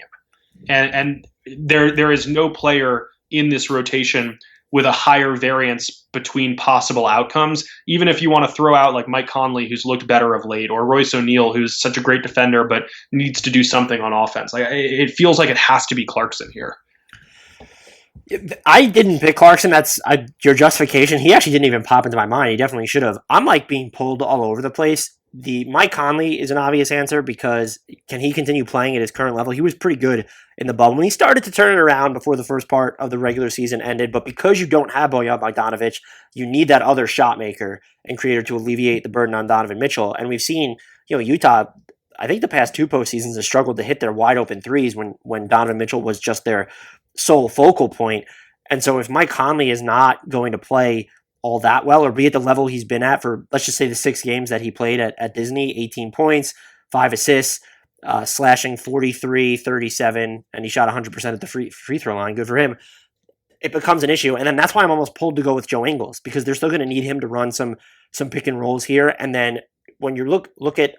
And there is no player in this rotation with a higher variance between possible outcomes, even if you want to throw out like Mike Conley, who's looked better of late, or Royce O'Neal, who's such a great defender but needs to do something on offense. Like, it feels like it has to be Clarkson here. I didn't pick Clarkson. That's your justification. He actually didn't even pop into my mind. He definitely should have. I'm like being pulled all over the place. The Mike Conley is an obvious answer because can he continue playing at his current level? He was pretty good in the bubble when he started to turn it around before the first part of the regular season ended. But because you don't have Bojan Bogdanovic, you need that other shot maker and creator to alleviate the burden on Donovan Mitchell. And we've seen, Utah, I think the past two postseasons have struggled to hit their wide open threes when Donovan Mitchell was just their sole focal point. And so if Mike Conley is not going to play all that well or be at the level he's been at for, let's just say, the 6 games that he played at Disney, 18 points, 5 assists, slashing 43, 37, and he shot 100% at the free throw line. Good for him. It becomes an issue. And then that's why I'm almost pulled to go with Joe Ingles, because they're still going to need him to run some pick and rolls here. And then when you look at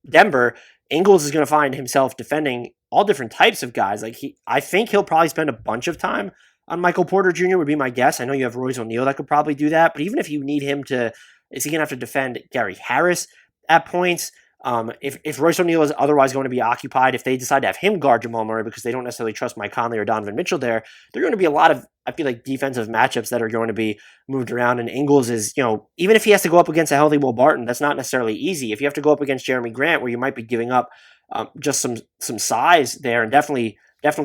Denver, Ingles is going to find himself defending all different types of guys. I think he'll probably spend a bunch of time on Michael Porter Jr. would be my guess. I know you have Royce O'Neal that could probably do that, but even if you need him to, is he going to have to defend Gary Harris at points? If Royce O'Neal is otherwise going to be occupied, if they decide to have him guard Jamal Murray because they don't necessarily trust Mike Conley or Donovan Mitchell there are going to be a lot of, I feel like, defensive matchups that are going to be moved around. And Ingles is, even if he has to go up against a healthy Will Barton, that's not necessarily easy. If you have to go up against Jeremy Grant, where you might be giving up just some size there and definitely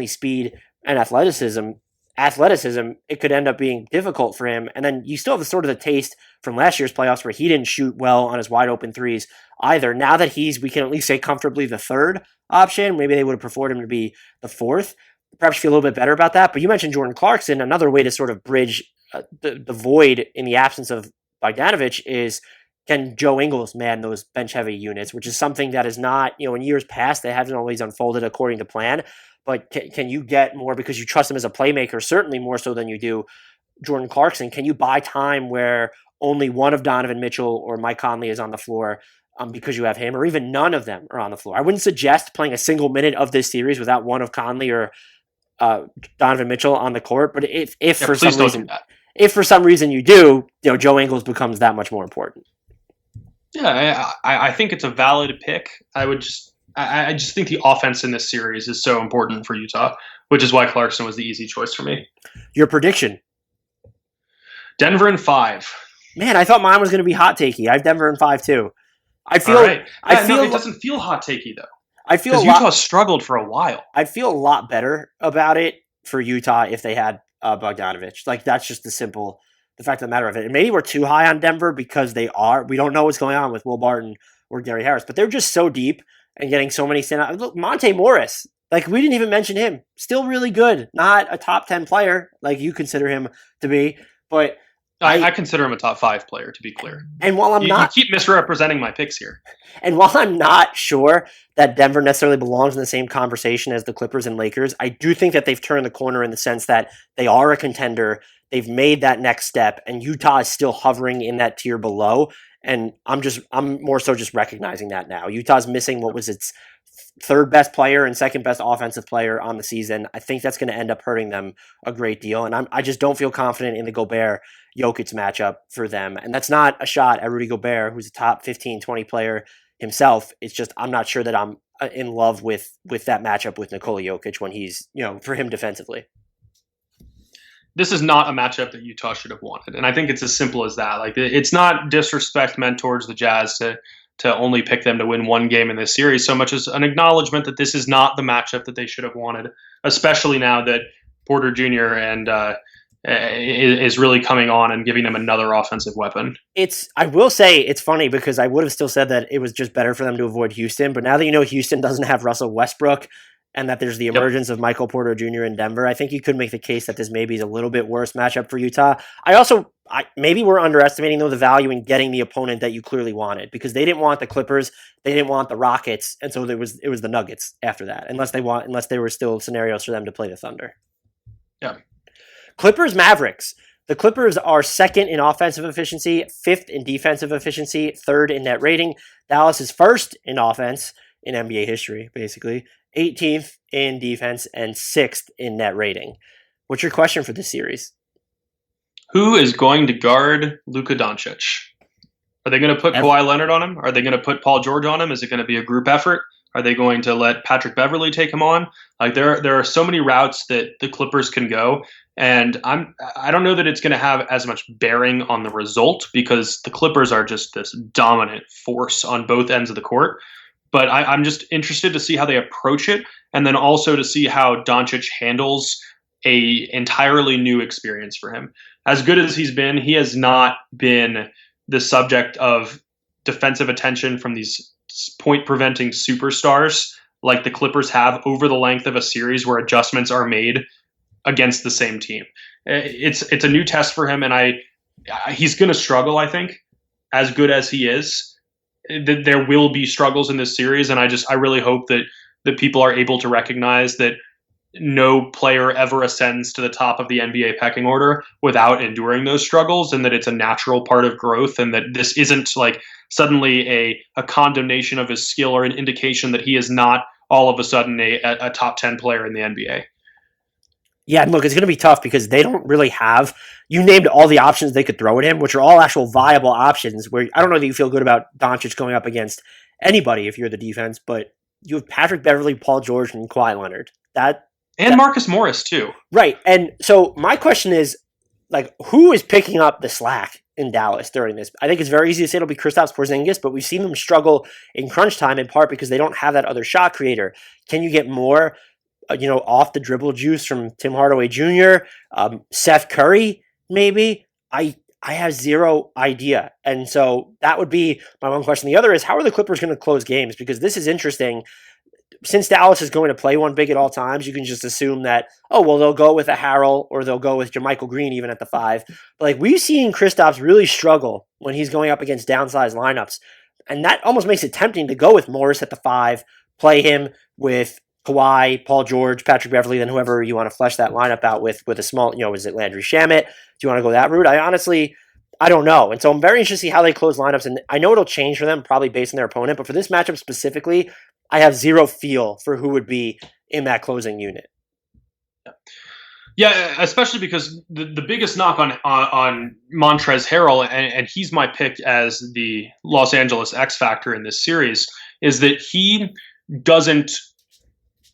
speed and athleticism, athleticism, it could end up being difficult for him. And then you still have the taste from last year's playoffs where he didn't shoot well on his wide open threes either. Now that we can at least say comfortably the third option, maybe they would have preferred him to be the fourth. Perhaps you feel a little bit better about that. But you mentioned Jordan Clarkson. Another way to sort of bridge the void in the absence of Bogdanovich is, can Joe Ingles man those bench-heavy units, which is something that is not, in years past, they haven't always unfolded according to plan. But can you get more because you trust him as a playmaker, certainly more so than you do Jordan Clarkson? Can you buy time where only one of Donovan Mitchell or Mike Conley is on the floor because you have him, or even none of them are on the floor? I wouldn't suggest playing a single minute of this series without one of Conley or Donovan Mitchell on the court. But if for some reason you do, Joe Ingles becomes that much more important. Yeah, I think it's a valid pick. I just think the offense in this series is so important for Utah, which is why Clarkson was the easy choice for me. Your prediction? Denver in 5. Man, I thought mine was going to be hot takey. I have Denver in 5 too. I feel it doesn't feel hot takey though. I feel because Utah struggled for a while. I'd feel a lot better about it for Utah if they had Bogdanovich. Like, that's just the fact of the matter of it. And maybe we're too high on Denver because we don't know what's going on with Will Barton or Gary Harris, but they're just so deep and getting so many standouts. Look, Monte Morris, like, we didn't even mention him. Still really good. Not a top 10 player like you consider him to be, but I consider him a top 5 player, to be clear. And while you keep misrepresenting my picks here. And while I'm not sure that Denver necessarily belongs in the same conversation as the Clippers and Lakers, I do think that they've turned the corner in the sense that they are a contender. They've made that next step, and Utah is still hovering in that tier below. And I'm more so just recognizing that now. Utah's missing what was its third best player and second best offensive player on the season. I think that's going to end up hurting them a great deal. And I just don't feel confident in the Gobert-Jokic matchup for them. And that's not a shot at Rudy Gobert, who's a top 15, 20 player himself. It's just I'm not sure that I'm in love with that matchup with Nikola Jokic when he's, for him defensively. This is not a matchup that Utah should have wanted. And I think it's as simple as that. Like, it's not disrespect meant towards the Jazz to only pick them to win one game in this series, so much as an acknowledgement that this is not the matchup that they should have wanted, especially now that Porter Jr. is really coming on and giving them another offensive weapon. I will say it's funny because I would have still said that it was just better for them to avoid Houston, but now that Houston doesn't have Russell Westbrook and that there's the emergence of Michael Porter Jr. in Denver, I think you could make the case that this maybe is a little bit worse matchup for Utah. Maybe we're underestimating, though, the value in getting the opponent that you clearly wanted, because they didn't want the Clippers, they didn't want the Rockets, and so it was the Nuggets after that, unless there were still scenarios for them to play the Thunder. Yeah. Clippers Mavericks. The Clippers are second in offensive efficiency, fifth in defensive efficiency, third in net rating. Dallas is first in offense in NBA history, basically, 18th in defense, and 6th in net rating. What's your question for this series? Who is going to guard Luka Doncic? Are they going to put Kawhi Leonard on him? Are they going to put Paul George on him? Is it going to be a group effort? Are they going to let Patrick Beverley take him on? Like, there are so many routes that the Clippers can go, and I don't know that it's going to have as much bearing on the result because the Clippers are just this dominant force on both ends of the court. But I'm just interested to see how they approach it, and then also to see how Doncic handles a entirely new experience for him. As good as he's been, he has not been the subject of defensive attention from these point-preventing superstars like the Clippers have over the length of a series where adjustments are made against the same team. It's a new test for him, and he's going to struggle, I think, as good as he is. There will be struggles in this series, and I really hope that people are able to recognize that no player ever ascends to the top of the NBA pecking order without enduring those struggles, and that it's a natural part of growth, and that this isn't like suddenly a condemnation of his skill or an indication that he is not all of a sudden a top 10 player in the NBA. Yeah, look, it's going to be tough because they don't really have – you named all the options they could throw at him, which are all actual viable options where I don't know that you feel good about Doncic going up against anybody if you're the defense, but you have Patrick Beverley, Paul George, and Kawhi Leonard. And Marcus Morris, too. Right. And so my question is, like, who is picking up the slack in Dallas during this? I think it's very easy to say it'll be Kristaps Porzingis, but we've seen them struggle in crunch time in part because they don't have that other shot creator. Can you get more off the dribble juice from Tim Hardaway Jr., Seth Curry, maybe. I have zero idea. And so that would be my one question. The other is, how are the Clippers going to close games? Because this is interesting. Since Dallas is going to play one big at all times, you can just assume that, they'll go with a Harrell or they'll go with JaMychal Green even at the 5. But we've seen Kristaps really struggle when he's going up against downsized lineups. And that almost makes it tempting to go with Morris at the 5, play him with Kawhi, Paul George, Patrick Beverley, then whoever you want to flesh that lineup out with a small, is it Landry Shamet? Do you want to go that route? I don't know. And so I'm very interested to see how they close lineups. And I know it'll change for them, probably based on their opponent. But for this matchup specifically, I have zero feel for who would be in that closing unit. Yeah, especially because the biggest knock on Montrezl Harrell, and he's my pick as the Los Angeles X factor in this series, is that he doesn't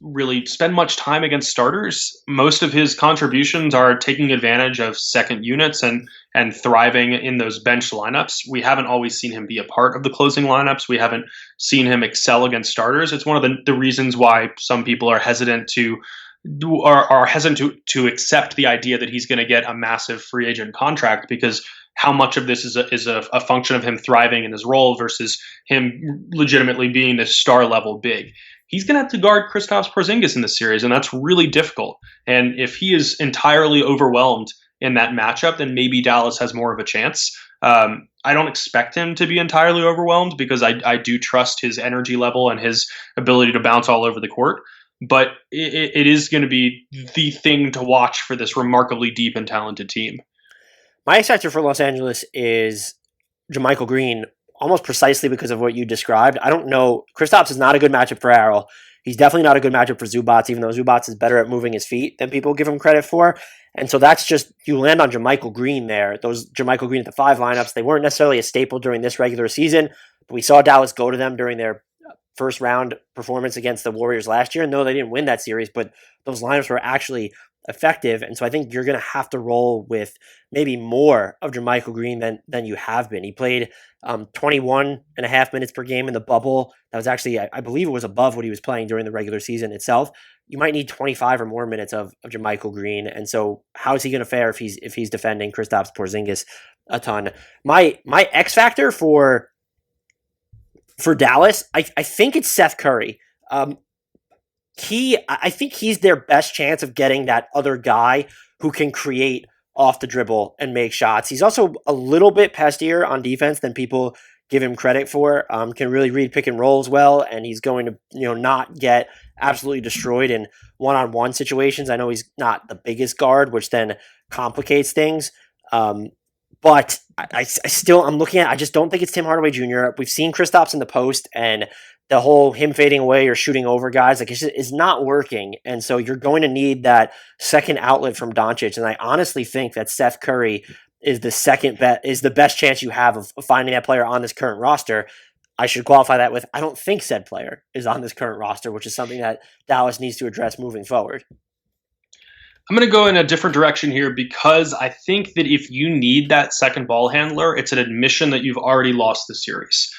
really spend much time against starters. Most of his contributions are taking advantage of second units and thriving in those bench lineups. We haven't always seen him be a part of the closing lineups. We haven't seen him excel against starters. It's one of the reasons why some people are hesitant to accept the idea that he's going to get a massive free agent contract, because how much of this is a function of him thriving in his role versus him legitimately being this star level big. He's going to have to guard Kristaps Porzingis in this series, and that's really difficult. And if he is entirely overwhelmed in that matchup, then maybe Dallas has more of a chance. I don't expect him to be entirely overwhelmed, because I do trust his energy level and his ability to bounce all over the court. But it is going to be the thing to watch for this remarkably deep and talented team. My X factor for Los Angeles is JaMychal Green, almost precisely because of what you described. I don't know. Kristaps is not a good matchup for Harrell. He's definitely not a good matchup for Zubats, even though Zubats is better at moving his feet than people give him credit for. And so that's just, you land on JaMychal Green there. Those JaMychal Green at the 5 lineups, they weren't necessarily a staple during this regular season, but we saw Dallas go to them during their first round performance against the Warriors last year. And no, they didn't win that series, but those lineups were actually effective. And so I think you're going to have to roll with maybe more of JaMychal Green than you have been. He played 21 and a half minutes per game in the bubble. That was actually, I believe it was above what he was playing during the regular season itself. You might need 25 or more minutes of JaMychal Green. And so how is he going to fare if he's defending Kristaps Porzingis a ton? My X factor for Dallas, I think it's Seth Curry. I think he's their best chance of getting that other guy who can create off the dribble and make shots. He's also a little bit pestier on defense than people give him credit for. Can really read pick and rolls well, and he's going to not get absolutely destroyed in one-on-one situations. I know he's not the biggest guard, which then complicates things. But I'm looking at, I just don't think it's Tim Hardaway Jr. We've seen Kristaps in the post, and the whole him fading away or shooting over guys, it's not working. And so you're going to need that second outlet from Doncic. And I honestly think that Seth Curry is the best chance you have of finding that player on this current roster. I should qualify that with, I don't think said player is on this current roster, which is something that Dallas needs to address moving forward. I'm going to go in a different direction here, because I think that if you need that second ball handler, it's an admission that you've already lost the series.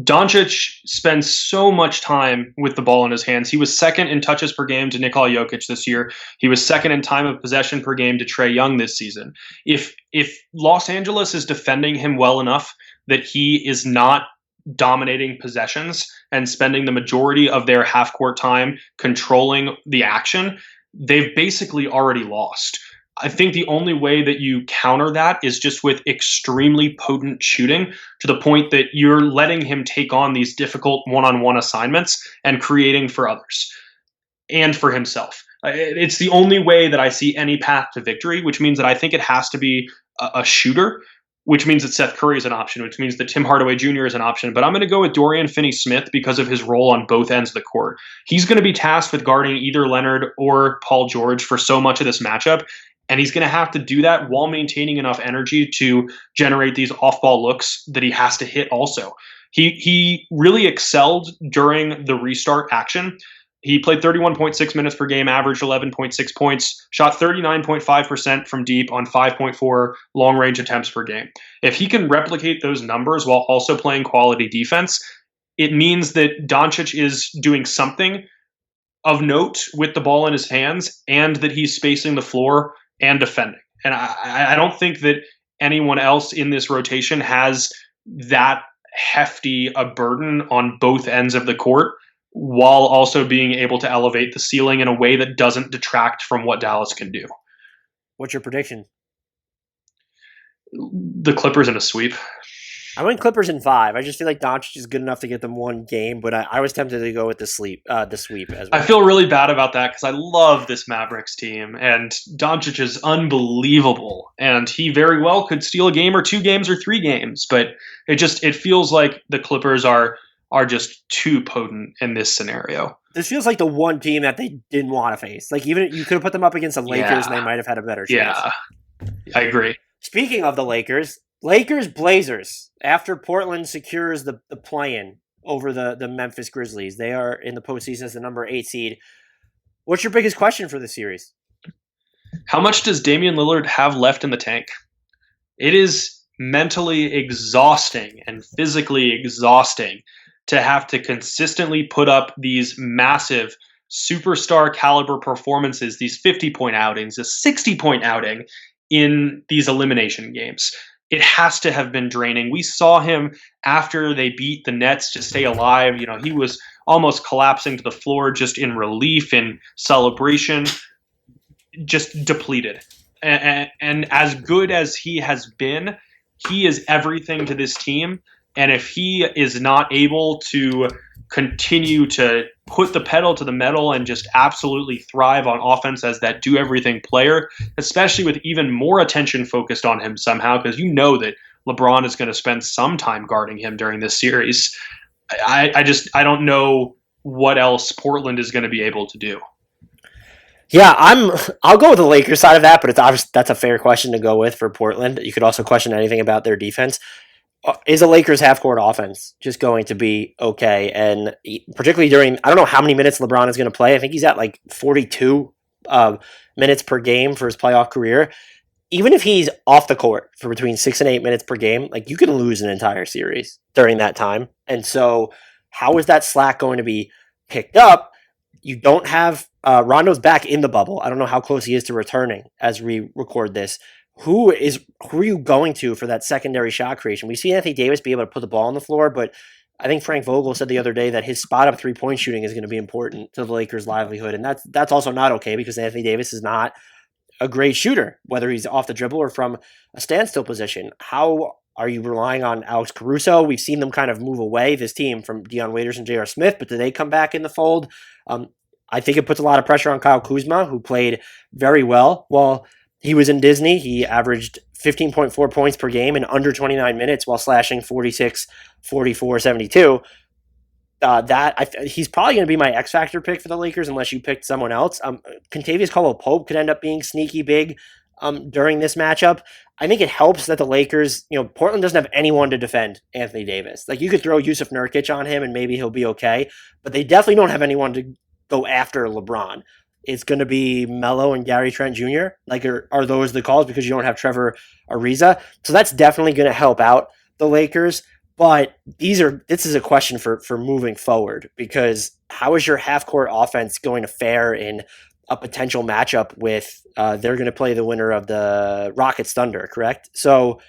Doncic spends so much time with the ball in his hands. He was second in touches per game to Nikola Jokic this year. He was second in time of possession per game to Trae Young this season. If Los Angeles is defending him well enough that he is not dominating possessions and spending the majority of their half-court time controlling the action, they've basically already lost. I think the only way that you counter that is just with extremely potent shooting, to the point that you're letting him take on these difficult one-on-one assignments and creating for others and for himself. It's the only way that I see any path to victory, which means that I think it has to be a shooter, which means that Seth Curry is an option, which means that Tim Hardaway Jr. is an option. But I'm going to go with Dorian Finney-Smith because of his role on both ends of the court. He's going to be tasked with guarding either Leonard or Paul George for so much of this matchup. And he's going to have to do that while maintaining enough energy to generate these off-ball looks that he has to hit also. He really excelled during the restart action. He played 31.6 minutes per game, averaged 11.6 points, shot 39.5% from deep on 5.4 long-range attempts per game. If he can replicate those numbers while also playing quality defense, it means that Doncic is doing something of note with the ball in his hands, and that he's spacing the floor and defending. And I don't think that anyone else in this rotation has that hefty a burden on both ends of the court, while also being able to elevate the ceiling in a way that doesn't detract from what Dallas can do. What's your prediction? The Clippers in a sweep. I went Clippers in 5. I just feel like Doncic is good enough to get them one game, but I was tempted to go with the sweep as well. I feel really bad about that because I love this Mavericks team, and Doncic is unbelievable, and he very well could steal a game or 2 games or 3 games, but it feels like the Clippers are just too potent in this scenario. This feels like the one team that they didn't want to face. Like, even you could have put them up against the Lakers and they might have had a better chance. Yeah, I agree. Speaking of the Lakers-Blazers. After Portland secures the play-in over the Memphis Grizzlies, they are in the postseason as the number 8 seed. What's your biggest question for this series? How much does Damian Lillard have left in the tank? It is mentally exhausting and physically exhausting to have to consistently put up these massive superstar caliber performances, these 50-point outings, a 60-point outing in these elimination games. It has to have been draining. We saw him after they beat the Nets to stay alive. He was almost collapsing to the floor just in relief and celebration, just depleted. And as good as he has been, he is everything to this team. And if he is not able to continue to put the pedal to the metal and just absolutely thrive on offense as that do-everything player, especially with even more attention focused on him somehow, because you know that LeBron is going to spend some time guarding him during this series. I don't know what else Portland is going to be able to do. Yeah, I'll go with the Lakers side of that, but it's obvious that's a fair question to go with for Portland. You could also question anything about their defense. Is the Lakers half-court offense just going to be okay? And particularly during, I don't know how many minutes LeBron is going to play. I think he's at like 42 minutes per game for his playoff career. Even if he's off the court for between 6 and 8 minutes per game, like, you can lose an entire series during that time. And so how is that slack going to be picked up? You don't have Rondo's back in the bubble. I don't know how close he is to returning as we record this. Who are you going to for that secondary shot creation? We see Anthony Davis be able to put the ball on the floor, but I think Frank Vogel said the other day that his spot up 3-point shooting is going to be important to the Lakers' livelihood, and that's also not okay because Anthony Davis is not a great shooter, whether he's off the dribble or from a standstill position. How are you relying on Alex Caruso? We've seen them kind of move away, this team, from Dion Waiters and J.R. Smith, but do they come back in the fold? I think it puts a lot of pressure on Kyle Kuzma, who played very well while he was in Disney. He averaged 15.4 points per game in under 29 minutes while slashing 46, 44, 72. He's probably going to be my X Factor pick for the Lakers unless you picked someone else. Kentavious Caldwell-Pope could end up being sneaky big during this matchup. I think it helps that the Lakers, Portland doesn't have anyone to defend Anthony Davis. Like, you could throw Yusuf Nurkic on him and maybe he'll be okay, but they definitely don't have anyone to go after LeBron. It's going to be Melo and Gary Trent Jr. Like, are those the calls because you don't have Trevor Ariza? So that's definitely going to help out the Lakers. But this is a question for moving forward, because how is your half-court offense going to fare in a potential matchup with they're going to play the winner of the Rockets Thunder, correct? So,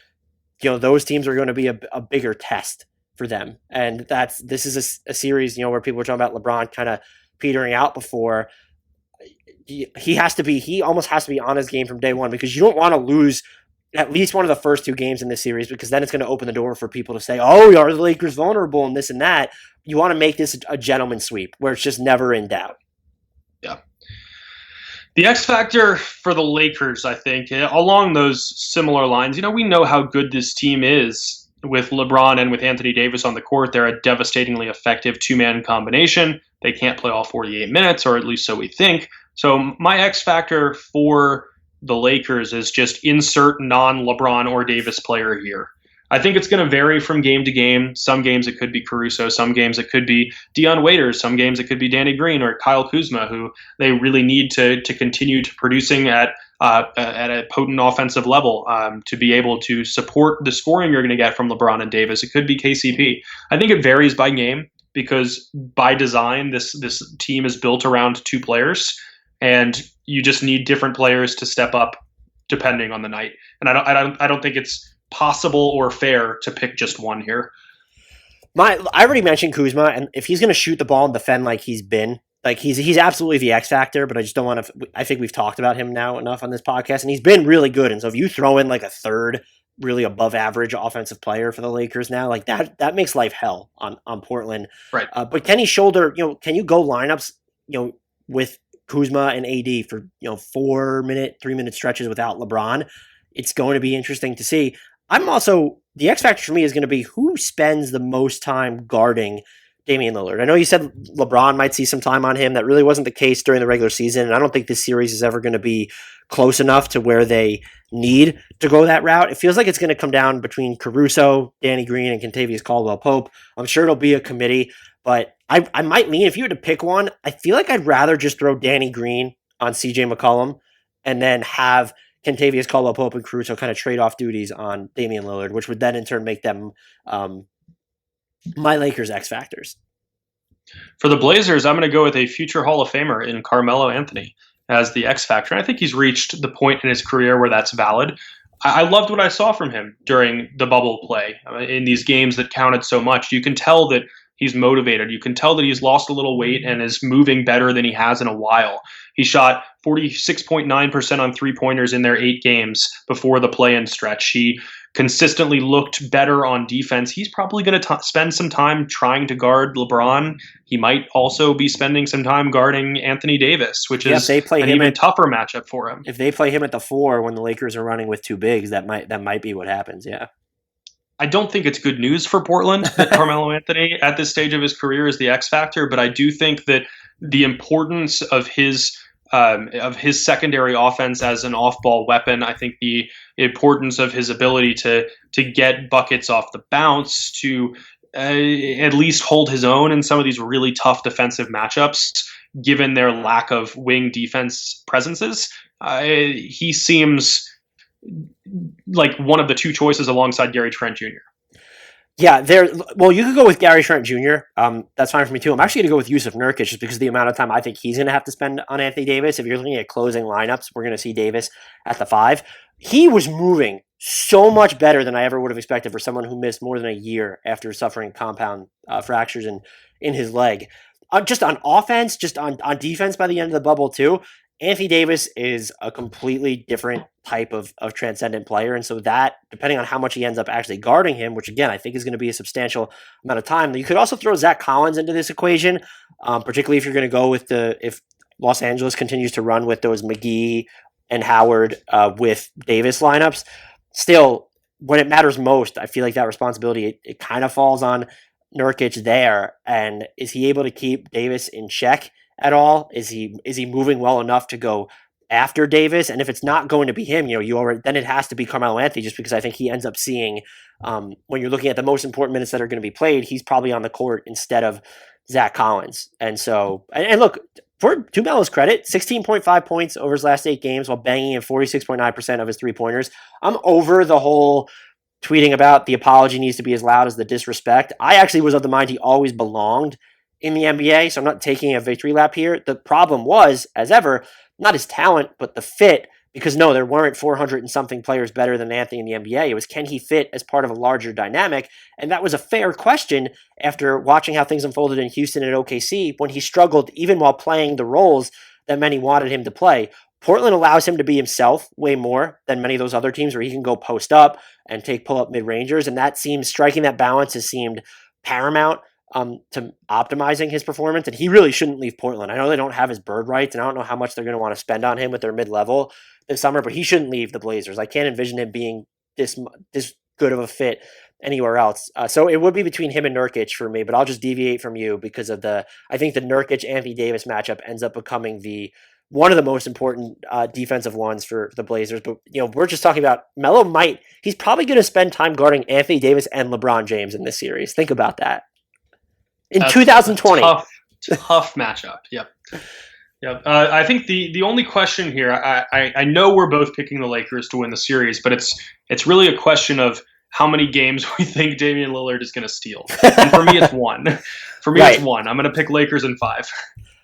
those teams are going to be a bigger test for them. And this is a series, where people were talking about LeBron kind of petering out before. He almost has to be on his game from day one, because you don't want to lose at least one of the first 2 games in this series, because then it's going to open the door for people to say, oh, are the Lakers vulnerable and this and that. You want to make this a gentleman's sweep where it's just never in doubt. Yeah. The X factor for the Lakers, I think, along those similar lines, we know how good this team is with LeBron and with Anthony Davis on the court. They're a devastatingly effective 2-man combination. They can't play all 48 minutes, or at least so we think. So my X factor for the Lakers is just insert non-LeBron or Davis player here. I think it's going to vary from game to game. Some games it could be Caruso. Some games it could be Dion Waiters. Some games it could be Danny Green or Kyle Kuzma, who they really need to continue to producing at a potent offensive level to be able to support the scoring you're going to get from LeBron and Davis. It could be KCP. I think it varies by game, because by design, this team is built around two players, and you just need different players to step up depending on the night. And I don't think it's possible or fair to pick just one here. I already mentioned Kuzma, and if he's going to shoot the ball and defend like he's been, like he's absolutely the X factor, but I just don't want to. I think we've talked about him now enough on this podcast, and he's been really good. And so if you throw in like a third really above average offensive player for the Lakers now, like that makes life hell on Portland. Right. But can he shoulder? Can you go lineups? With Kuzma and AD for 4-minute, 3-minute stretches without LeBron? It's going to be interesting to see. I'm also, the X factor for me is going to be who spends the most time guarding Damian Lillard. I know you said LeBron might see some time on him. That really wasn't the case during the regular season, and I don't think this series is ever going to be close enough to where they need to go that route. It feels like it's going to come down between Caruso, Danny Green, and Kentavious Caldwell-Pope. I'm sure it'll be a committee, but I might lean, if you were to pick one, I feel like I'd rather just throw Danny Green on CJ McCollum and then have Kentavious Caldwell-Pope and Caruso kind of trade off duties on Damian Lillard, which would then in turn make them my Lakers X factors. For the Blazers, I'm going to go with a future Hall of Famer in Carmelo Anthony as the X factor. And I think he's reached the point in his career where that's valid. I loved what I saw from him during the bubble play in these games that counted so much. You can tell that he's motivated. You can tell that he's lost a little weight and is moving better than he has in a while. He shot 46.9% on three-pointers in their 8 games before the play-in stretch. He consistently looked better on defense. He's probably going to spend some time trying to guard LeBron. He might also be spending some time guarding Anthony Davis, which is an even tougher matchup for him. If they play him at the 4 when the Lakers are running with 2 bigs, that might be what happens, yeah. I don't think it's good news for Portland that Carmelo Anthony at this stage of his career is the X factor, but I do think that the importance of his secondary offense as an off-ball weapon, I think the importance of his ability to get buckets off the bounce, to at least hold his own in some of these really tough defensive matchups, given their lack of wing defense presences, he seems like one of the 2 choices alongside Gary Trent Jr. Yeah, you could go with Gary Trent Jr. That's fine for me too. I'm actually going to go with Yusuf Nurkic just because of the amount of time I think he's going to have to spend on Anthony Davis. If you're looking at closing lineups, we're going to see Davis at the 5. He was moving so much better than I ever would have expected for someone who missed more than a year after suffering compound fractures in his leg. Just on offense, just on defense by the end of the bubble too. Anthony Davis is a completely different type of transcendent player. And so that, depending on how much he ends up actually guarding him, which again, I think is going to be a substantial amount of time, you could also throw Zach Collins into this equation, particularly if you're going to go with if Los Angeles continues to run with those McGee and Howard with Davis lineups. Still, when it matters most, I feel like that responsibility, it kind of falls on Nurkic there. And is he able to keep Davis in check at all? Is he moving well enough to go after Davis? And if it's not going to be him, then it has to be Carmelo Anthony, just because I think he ends up seeing when you're looking at the most important minutes that are going to be played, he's probably on the court instead of Zach Collins. And so, and look, for Melo's credit, 16.5 points over his last 8 games while banging in 46.9% of his 3-pointers. I'm over the whole tweeting about the apology needs to be as loud as the disrespect. I actually was of the mind he always belonged in the NBA, so I'm not taking a victory lap here. The problem was, as ever, not his talent, but the fit, because no, there weren't 400 and something players better than Anthony in the NBA. It was, can he fit as part of a larger dynamic? And that was a fair question after watching how things unfolded in Houston and OKC when he struggled even while playing the roles that many wanted him to play. Portland allows him to be himself way more than many of those other teams where he can go post up and take pull-up mid-rangers, and that seems, striking that balance has seemed paramount to optimizing his performance, and he really shouldn't leave Portland. I know they don't have his bird rights, and I don't know how much they're going to want to spend on him with their mid-level this summer, but he shouldn't leave the Blazers. I can't envision him being this good of a fit anywhere else. So it would be between him and Nurkic for me, but I'll just deviate from you because of I think the Nurkic-Anthony Davis matchup ends up becoming one of the most important defensive ones for the Blazers. But, we're just talking about Melo he's probably going to spend time guarding Anthony Davis and LeBron James in this series. Think about that. That's 2020. Tough matchup. Yep. I think the only question here, I know we're both picking the Lakers to win the series, but it's really a question of how many games we think Damian Lillard is going to steal. And for me, it's one. For me, Right. it's one. I'm going to pick Lakers in 5.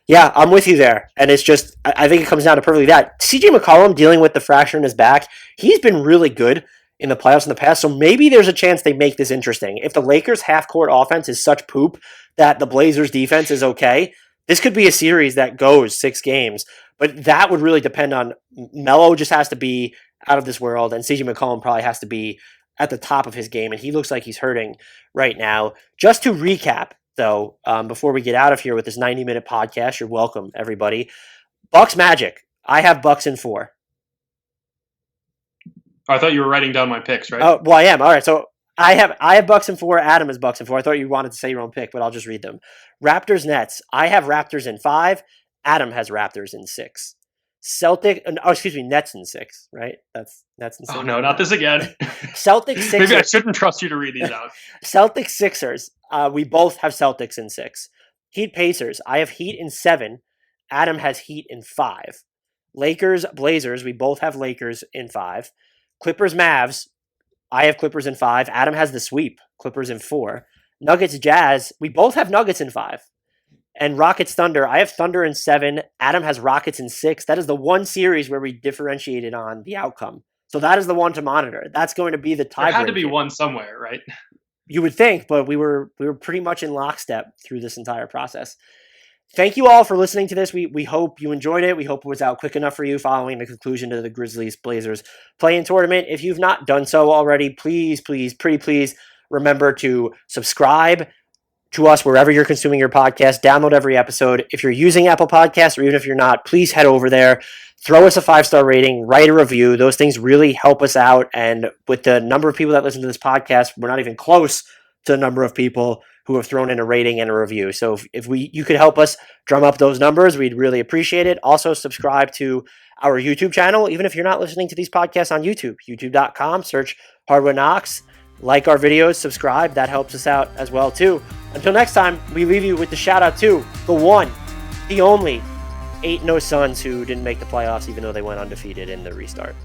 Yeah, I'm with you there. And it's just, I think it comes down to perfectly that. CJ McCollum dealing with the fracture in his back, he's been really good in the playoffs in the past, so maybe there's a chance they make this interesting. If the Lakers' half-court offense is such poop that the Blazers' defense is okay, this could be a series that goes 6 games. But that would really depend on Melo just has to be out of this world, and CJ McCollum probably has to be at the top of his game, and he looks like he's hurting right now. Just to recap, though, before we get out of here with this 90-minute podcast, you're welcome, everybody. Bucks Magic. I have Bucks in 4. I thought you were writing down my picks, right? Oh, well, I am. All right, so I have Bucks in 4. Adam has Bucks in 4. I thought you wanted to say your own pick, but I'll just read them. Raptors Nets. I have Raptors in 5. Adam has Raptors in 6. Nets in 6, right? That's Nets in 6. Oh, no, not this again. Celtics Sixers. Maybe I shouldn't trust you to read these out. Celtics Sixers. We both have Celtics in 6. Heat Pacers. I have Heat in 7. Adam has Heat in 5. Lakers Blazers. We both have Lakers in 5. Clippers Mavs. I have Clippers in 5. Adam has the sweep. Clippers in 4. Nuggets Jazz. We both have Nuggets in 5. And Rockets Thunder. I have Thunder in 7. Adam has Rockets in 6. That is the one series where we differentiated on the outcome. So that is the one to monitor. That's going to be the tiebreaker. There had to be one somewhere, right? You would think, but we were pretty much in lockstep through this entire process. Thank you all for listening to this. We hope you enjoyed it. We hope it was out quick enough for you following the conclusion to the Grizzlies Blazers play-in tournament. If you've not done so already, please remember to subscribe to us wherever you're consuming your podcast. Download every episode. If you're using Apple Podcasts, or even if you're not, please head over there. Throw us a 5-star rating. Write a review. Those things really help us out. And with the number of people that listen to this podcast, we're not even close to the number of people who have thrown in a rating and a review. So if you could help us drum up those numbers, we'd really appreciate it. Also, subscribe to our YouTube channel, even if you're not listening to these podcasts on YouTube. YouTube.com, search Hardwood Knocks. Like our videos, subscribe. That helps us out as well, too. Until next time, we leave you with the shout-out to the one, the only 8-0 Suns who didn't make the playoffs even though they went undefeated in the restart.